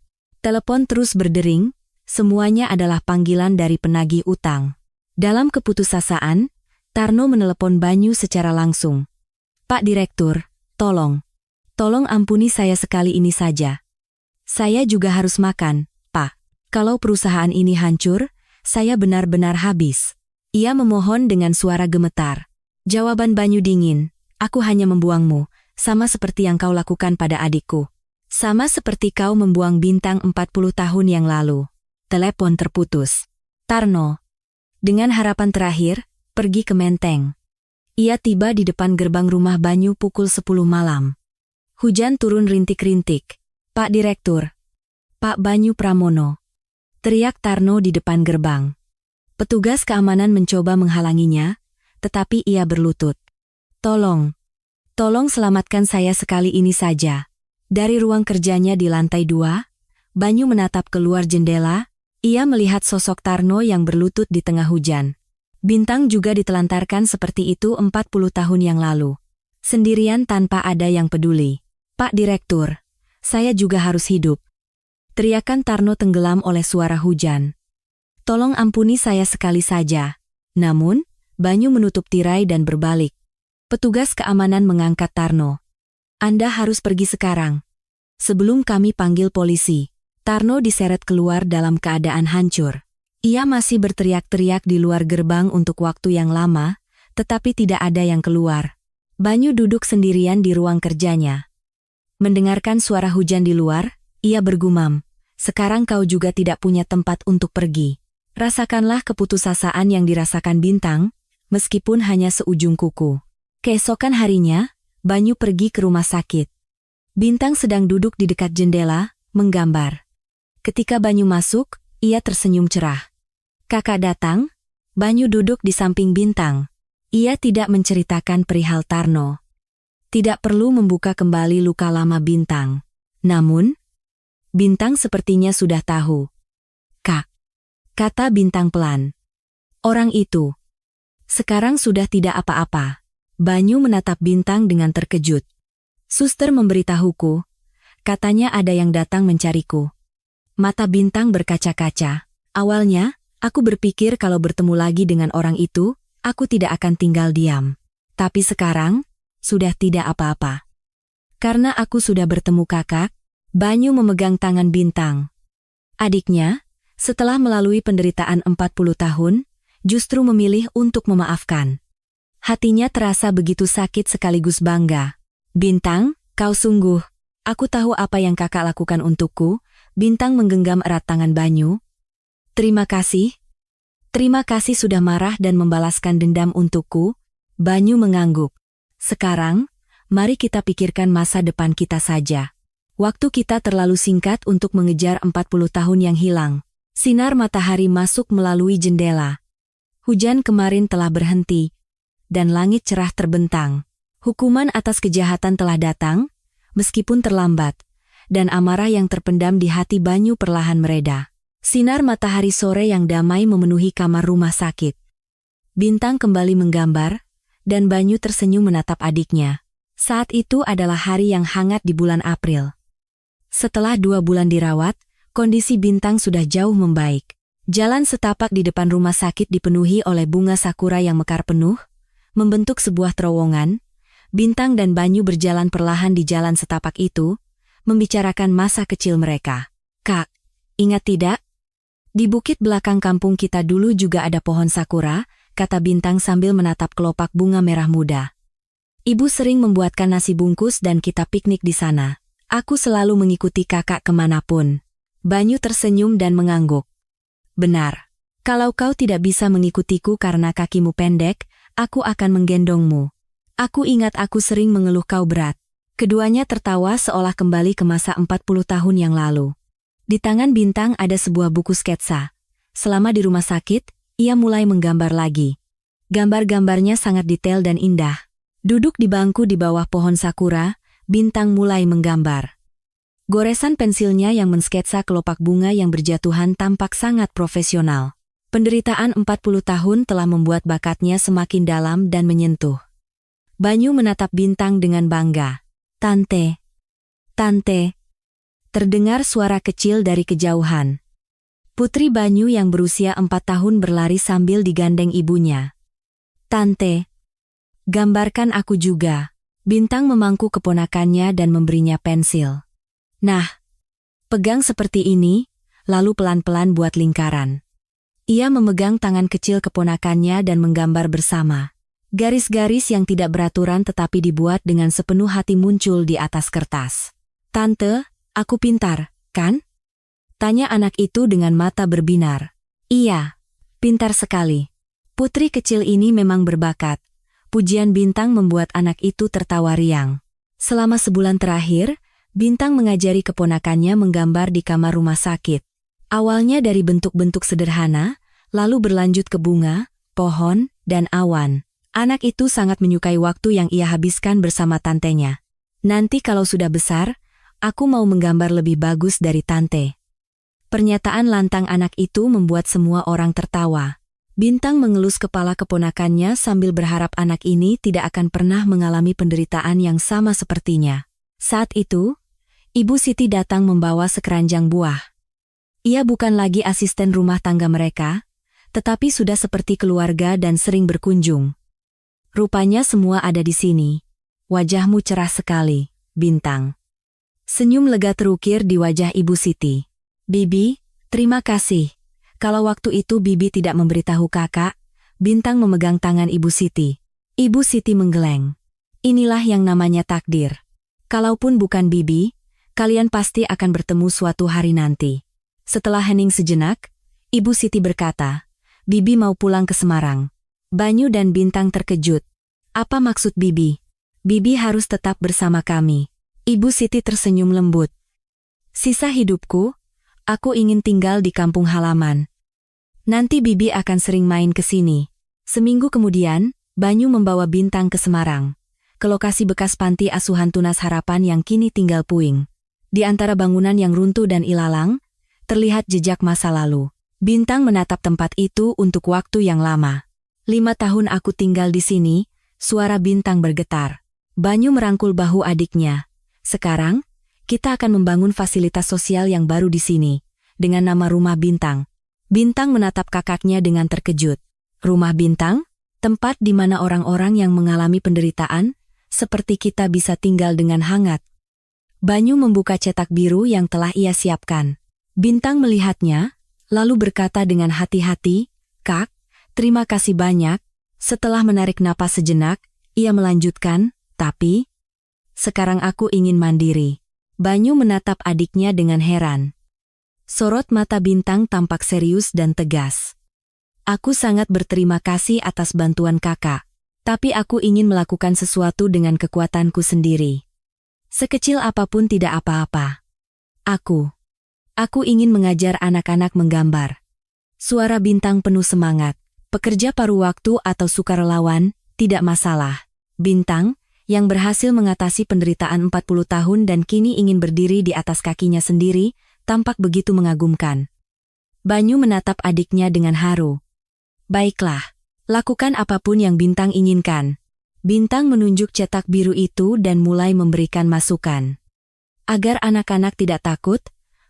Telepon terus berdering, semuanya adalah panggilan dari penagih utang. Dalam keputusasaan, Tarno menelepon Banyu secara langsung. Pak Direktur, tolong ampuni saya sekali ini saja. Saya juga harus makan, Pak. Kalau perusahaan ini hancur, saya benar-benar habis. Ia memohon dengan suara gemetar. Jawaban Banyu dingin, aku hanya membuangmu, sama seperti yang kau lakukan pada adikku. Sama seperti kau membuang Bintang 40 tahun yang lalu. Telepon terputus. Tarno, dengan harapan terakhir, pergi ke Menteng. Ia tiba di depan gerbang rumah Banyu pukul 10 malam. Hujan turun rintik-rintik. Pak Direktur. Pak Banyu Pramono. Teriak Tarno di depan gerbang. Petugas keamanan mencoba menghalanginya, tetapi ia berlutut. Tolong selamatkan saya sekali ini saja. Dari ruang kerjanya di lantai 2, Banyu menatap keluar jendela, ia melihat sosok Tarno yang berlutut di tengah hujan. Bintang juga ditelantarkan seperti itu 40 tahun yang lalu. Sendirian tanpa ada yang peduli. Pak Direktur, saya juga harus hidup. Teriakan Tarno tenggelam oleh suara hujan. Tolong ampuni saya sekali saja. Namun, Banyu menutup tirai dan berbalik. Petugas keamanan mengangkat Tarno. Anda harus pergi sekarang. Sebelum kami panggil polisi. Tarno diseret keluar dalam keadaan hancur. Ia masih berteriak-teriak di luar gerbang untuk waktu yang lama, tetapi tidak ada yang keluar. Banyu duduk sendirian di ruang kerjanya. Mendengarkan suara hujan di luar, ia bergumam, sekarang kau juga tidak punya tempat untuk pergi. Rasakanlah keputusasaan yang dirasakan Bintang, meskipun hanya seujung kuku. Keesokan harinya, Banyu pergi ke rumah sakit. Bintang sedang duduk di dekat jendela, menggambar. Ketika Banyu masuk, ia tersenyum cerah. Kakak datang? Banyu duduk di samping Bintang. Ia tidak menceritakan perihal Tarno. Tidak perlu membuka kembali luka lama Bintang. Namun, Bintang sepertinya sudah tahu. Kak, kata Bintang pelan. Orang itu. Sekarang sudah tidak apa-apa. Banyu menatap Bintang dengan terkejut. Suster memberitahuku. Katanya ada yang datang mencariku. Mata Bintang berkaca-kaca. Awalnya, aku berpikir kalau bertemu lagi dengan orang itu, aku tidak akan tinggal diam. Tapi sekarang, sudah tidak apa-apa. Karena aku sudah bertemu kakak, Banyu memegang tangan Bintang. Adiknya, setelah melalui penderitaan 40 tahun, justru memilih untuk memaafkan. Hatinya terasa begitu sakit sekaligus bangga. Bintang, kau sungguh. Aku tahu apa yang kakak lakukan untukku. Bintang menggenggam erat tangan Banyu. Terima kasih. Terima kasih sudah marah dan membalaskan dendam untukku. Banyu mengangguk. Sekarang, mari kita pikirkan masa depan kita saja. Waktu kita terlalu singkat untuk mengejar 40 tahun yang hilang. Sinar matahari masuk melalui jendela. Hujan kemarin telah berhenti, dan langit cerah terbentang. Hukuman atas kejahatan telah datang, meskipun terlambat, dan amarah yang terpendam di hati Banyu perlahan mereda. Sinar matahari sore yang damai memenuhi kamar rumah sakit. Bintang kembali menggambar, dan Banyu tersenyum menatap adiknya. Saat itu adalah hari yang hangat di bulan April. Setelah 2 bulan dirawat, kondisi Bintang sudah jauh membaik. Jalan setapak di depan rumah sakit dipenuhi oleh bunga sakura yang mekar penuh, membentuk sebuah terowongan. Bintang dan Banyu berjalan perlahan di jalan setapak itu, membicarakan masa kecil mereka. Kak, ingat tidak? Di bukit belakang kampung kita dulu juga ada pohon sakura, kata Bintang sambil menatap kelopak bunga merah muda. Ibu sering membuatkan nasi bungkus dan kita piknik di sana. Aku selalu mengikuti kakak kemanapun. Banyu tersenyum dan mengangguk. Benar. Kalau kau tidak bisa mengikutiku karena kakimu pendek, aku akan menggendongmu. Aku ingat aku sering mengeluh kau berat. Keduanya tertawa seolah kembali ke masa 40 tahun yang lalu. Di tangan Bintang ada sebuah buku sketsa. Selama di rumah sakit, ia mulai menggambar lagi. Gambar-gambarnya sangat detail dan indah. Duduk di bangku di bawah pohon sakura, Bintang mulai menggambar. Goresan pensilnya yang mensketsa kelopak bunga yang berjatuhan tampak sangat profesional. Penderitaan 40 tahun telah membuat bakatnya semakin dalam dan menyentuh. Banyu menatap Bintang dengan bangga. Tante. Tante. Terdengar suara kecil dari kejauhan. Putri Banyu yang berusia 4 tahun berlari sambil digandeng ibunya. Tante. Gambarkan aku juga. Bintang memangku keponakannya dan memberinya pensil. Nah, pegang seperti ini, lalu pelan-pelan buat lingkaran. Ia memegang tangan kecil keponakannya dan menggambar bersama. Garis-garis yang tidak beraturan tetapi dibuat dengan sepenuh hati muncul di atas kertas. Tante, aku pintar, kan? Tanya anak itu dengan mata berbinar. Iya, pintar sekali. Putri kecil ini memang berbakat. Pujian Bintang membuat anak itu tertawa riang. Selama sebulan terakhir, Bintang mengajari keponakannya menggambar di kamar rumah sakit. Awalnya dari bentuk-bentuk sederhana, lalu berlanjut ke bunga, pohon, dan awan. Anak itu sangat menyukai waktu yang ia habiskan bersama tantenya. Nanti kalau sudah besar, aku mau menggambar lebih bagus dari tante. Pernyataan lantang anak itu membuat semua orang tertawa. Bintang mengelus kepala keponakannya sambil berharap anak ini tidak akan pernah mengalami penderitaan yang sama sepertinya. Saat itu, Ibu Siti datang membawa sekeranjang buah. Ia bukan lagi asisten rumah tangga mereka, tetapi sudah seperti keluarga dan sering berkunjung. Rupanya semua ada di sini. Wajahmu cerah sekali, Bintang. Senyum lega terukir di wajah Ibu Siti. Bibi, terima kasih. Kalau waktu itu Bibi tidak memberitahu kakak, Bintang memegang tangan Ibu Siti. Ibu Siti menggeleng. Inilah yang namanya takdir. Kalaupun bukan Bibi, kalian pasti akan bertemu suatu hari nanti. Setelah hening sejenak, Ibu Siti berkata, Bibi mau pulang ke Semarang. Banyu dan Bintang terkejut. Apa maksud Bibi? Bibi harus tetap bersama kami. Ibu Siti tersenyum lembut. Sisa hidupku, aku ingin tinggal di kampung halaman. Nanti Bibi akan sering main ke sini. Seminggu kemudian, Banyu membawa Bintang ke Semarang, ke lokasi bekas panti asuhan Tunas Harapan yang kini tinggal puing. Di antara bangunan yang runtuh dan ilalang, terlihat jejak masa lalu. Bintang menatap tempat itu untuk waktu yang lama. 5 tahun aku tinggal di sini, suara Bintang bergetar. Banyu merangkul bahu adiknya. Sekarang, kita akan membangun fasilitas sosial yang baru di sini, dengan nama Rumah Bintang. Bintang menatap kakaknya dengan terkejut. Rumah Bintang? Tempat di mana orang-orang yang mengalami penderitaan, seperti kita bisa tinggal dengan hangat. Banyu membuka cetak biru yang telah ia siapkan. Bintang melihatnya, lalu berkata dengan hati-hati, "Kak, terima kasih banyak." Setelah menarik napas sejenak, ia melanjutkan, "Tapi, sekarang aku ingin mandiri." Banyu menatap adiknya dengan heran. Sorot mata Bintang tampak serius dan tegas. "Aku sangat berterima kasih atas bantuan kakak. Tapi aku ingin melakukan sesuatu dengan kekuatanku sendiri. Sekecil apapun tidak apa-apa. Aku ingin mengajar anak-anak menggambar." Suara Bintang penuh semangat. Pekerja paruh waktu atau sukarelawan, tidak masalah. Bintang, yang berhasil mengatasi penderitaan 40 tahun dan kini ingin berdiri di atas kakinya sendiri, tampak begitu mengagumkan. Banyu menatap adiknya dengan haru. "Baiklah, lakukan apapun yang Bintang inginkan." Bintang menunjuk cetak biru itu dan mulai memberikan masukan. Agar anak-anak tidak takut,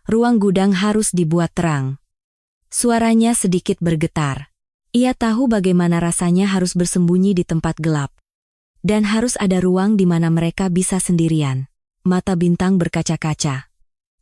ruang gudang harus dibuat terang. Suaranya sedikit bergetar. Ia tahu bagaimana rasanya harus bersembunyi di tempat gelap. Dan harus ada ruang di mana mereka bisa sendirian. Mata Bintang berkaca-kaca.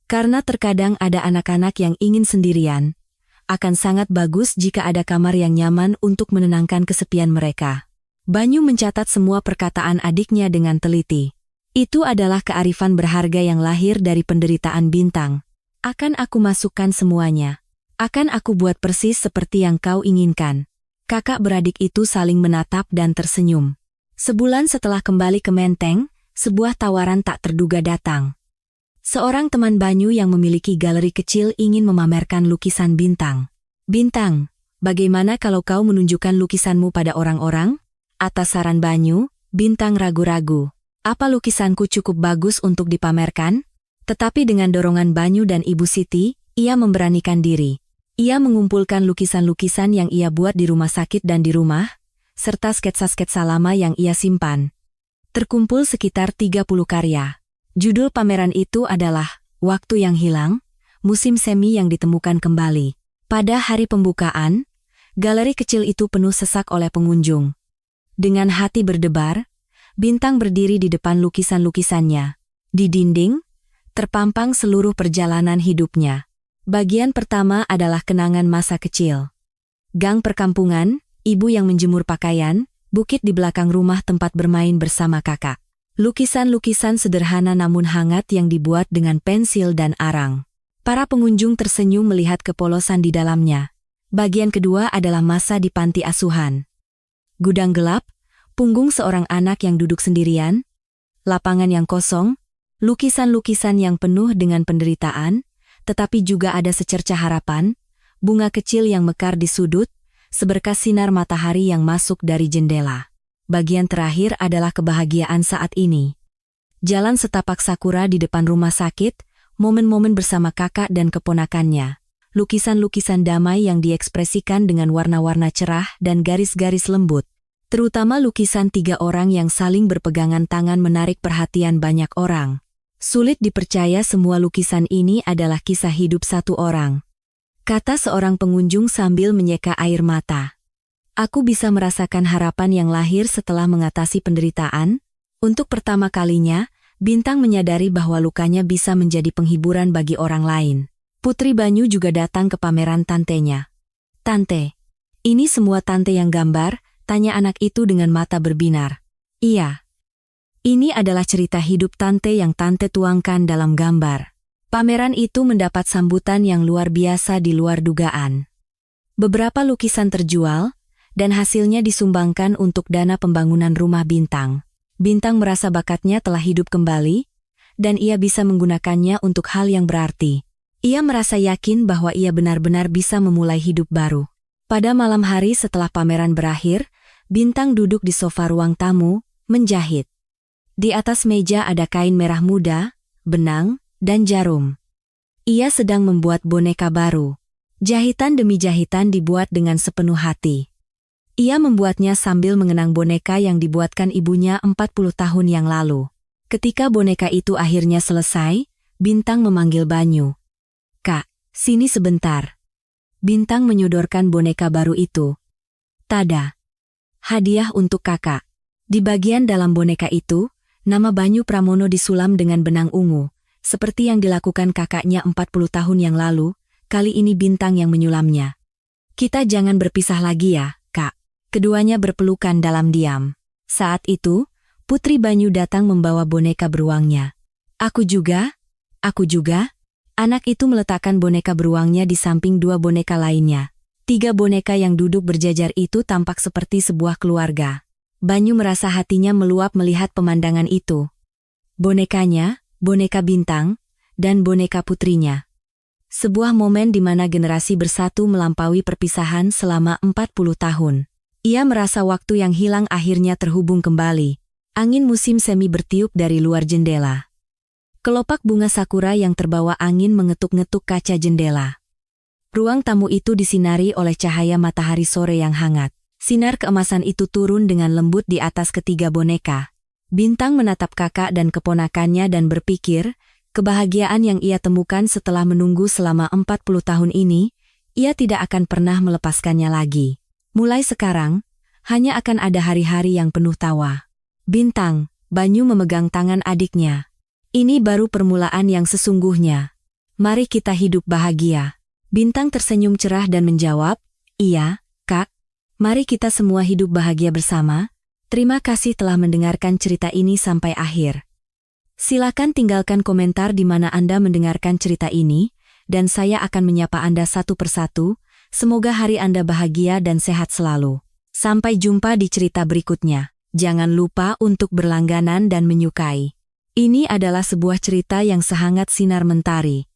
Karena terkadang ada anak-anak yang ingin sendirian, akan sangat bagus jika ada kamar yang nyaman untuk menenangkan kesepian mereka. Banyu mencatat semua perkataan adiknya dengan teliti. Itu adalah kearifan berharga yang lahir dari penderitaan Bintang. "Akan aku masukkan semuanya. Akan aku buat persis seperti yang kau inginkan." Kakak beradik itu saling menatap dan tersenyum. Sebulan setelah kembali ke Menteng, sebuah tawaran tak terduga datang. Seorang teman Banyu yang memiliki galeri kecil ingin memamerkan lukisan Bintang. "Bintang, bagaimana kalau kau menunjukkan lukisanmu pada orang-orang?" Atas saran Banyu, Bintang ragu-ragu. "Apa lukisanku cukup bagus untuk dipamerkan?" Tetapi dengan dorongan Banyu dan Ibu Siti, ia memberanikan diri. Ia mengumpulkan lukisan-lukisan yang ia buat di rumah sakit dan di rumah, serta sketsa-sketsa lama yang ia simpan. Terkumpul sekitar 30 karya. Judul pameran itu adalah "Waktu yang Hilang, Musim Semi yang Ditemukan Kembali." Pada hari pembukaan, galeri kecil itu penuh sesak oleh pengunjung. Dengan hati berdebar, Bintang berdiri di depan lukisan-lukisannya. Di dinding, terpampang seluruh perjalanan hidupnya. Bagian pertama adalah kenangan masa kecil. Gang perkampungan, ibu yang menjemur pakaian, bukit di belakang rumah tempat bermain bersama kakak. Lukisan-lukisan sederhana namun hangat yang dibuat dengan pensil dan arang. Para pengunjung tersenyum melihat kepolosan di dalamnya. Bagian kedua adalah masa di panti asuhan. Gudang gelap, punggung seorang anak yang duduk sendirian, lapangan yang kosong, lukisan-lukisan yang penuh dengan penderitaan, tetapi juga ada secercah harapan, bunga kecil yang mekar di sudut, seberkas sinar matahari yang masuk dari jendela. Bagian terakhir adalah kebahagiaan saat ini. Jalan setapak sakura di depan rumah sakit, momen-momen bersama kakak dan keponakannya. Lukisan-lukisan damai yang diekspresikan dengan warna-warna cerah dan garis-garis lembut. Terutama lukisan 3 orang yang saling berpegangan tangan menarik perhatian banyak orang. Sulit dipercaya semua lukisan ini adalah kisah hidup satu orang. Kata seorang pengunjung sambil menyeka air mata. "Aku bisa merasakan harapan yang lahir setelah mengatasi penderitaan." Untuk pertama kalinya, Bintang menyadari bahwa lukanya bisa menjadi penghiburan bagi orang lain. Putri Banyu juga datang ke pameran tantenya. "Tante, ini semua tante yang gambar?" Tanya anak itu dengan mata berbinar. "Iya. Ini adalah cerita hidup tante yang tante tuangkan dalam gambar." Pameran itu mendapat sambutan yang luar biasa di luar dugaan. Beberapa lukisan terjual, dan hasilnya disumbangkan untuk dana pembangunan rumah Bintang. Bintang merasa bakatnya telah hidup kembali, dan ia bisa menggunakannya untuk hal yang berarti. Ia merasa yakin bahwa ia benar-benar bisa memulai hidup baru. Pada malam hari setelah pameran berakhir, Bintang duduk di sofa ruang tamu, menjahit. Di atas meja ada kain merah muda, benang, dan jarum. Ia sedang membuat boneka baru. Jahitan demi jahitan dibuat dengan sepenuh hati. Ia membuatnya sambil mengenang boneka yang dibuatkan ibunya 40 tahun yang lalu. Ketika boneka itu akhirnya selesai, Bintang memanggil Banyu. "Kak, sini sebentar." Bintang menyodorkan boneka baru itu. "Tada. Hadiah untuk kakak." Di bagian dalam boneka itu, nama Banyu Pramono disulam dengan benang ungu, seperti yang dilakukan kakaknya 40 tahun yang lalu. Kali ini Bintang yang menyulamnya. "Kita jangan berpisah lagi ya, Kak." Keduanya berpelukan dalam diam. Saat itu, Putri Banyu datang membawa boneka beruangnya. Aku juga." Anak itu meletakkan boneka beruangnya di samping dua boneka lainnya. 3 boneka yang duduk berjajar itu tampak seperti sebuah keluarga. Banyu merasa hatinya meluap melihat pemandangan itu. Bonekanya, boneka Bintang, dan boneka putrinya. Sebuah momen di mana generasi bersatu melampaui perpisahan selama 40 tahun. Ia merasa waktu yang hilang akhirnya terhubung kembali. Angin musim semi bertiup dari luar jendela. Kelopak bunga sakura yang terbawa angin mengetuk-ngetuk kaca jendela. Ruang tamu itu disinari oleh cahaya matahari sore yang hangat. Sinar keemasan itu turun dengan lembut di atas ketiga boneka. Bintang menatap kakak dan keponakannya dan berpikir, kebahagiaan yang ia temukan setelah menunggu selama 40 tahun ini, ia tidak akan pernah melepaskannya lagi. Mulai sekarang, hanya akan ada hari-hari yang penuh tawa. "Bintang," Banyu memegang tangan adiknya. "Ini baru permulaan yang sesungguhnya. Mari kita hidup bahagia." Bintang tersenyum cerah dan menjawab, "Iya, Kak. Mari kita semua hidup bahagia bersama. Terima kasih telah mendengarkan cerita ini sampai akhir. Silakan tinggalkan komentar di mana Anda mendengarkan cerita ini, dan saya akan menyapa Anda satu persatu. Semoga hari Anda bahagia dan sehat selalu. Sampai jumpa di cerita berikutnya. Jangan lupa untuk berlangganan dan menyukai. Ini adalah sebuah cerita yang sehangat sinar mentari.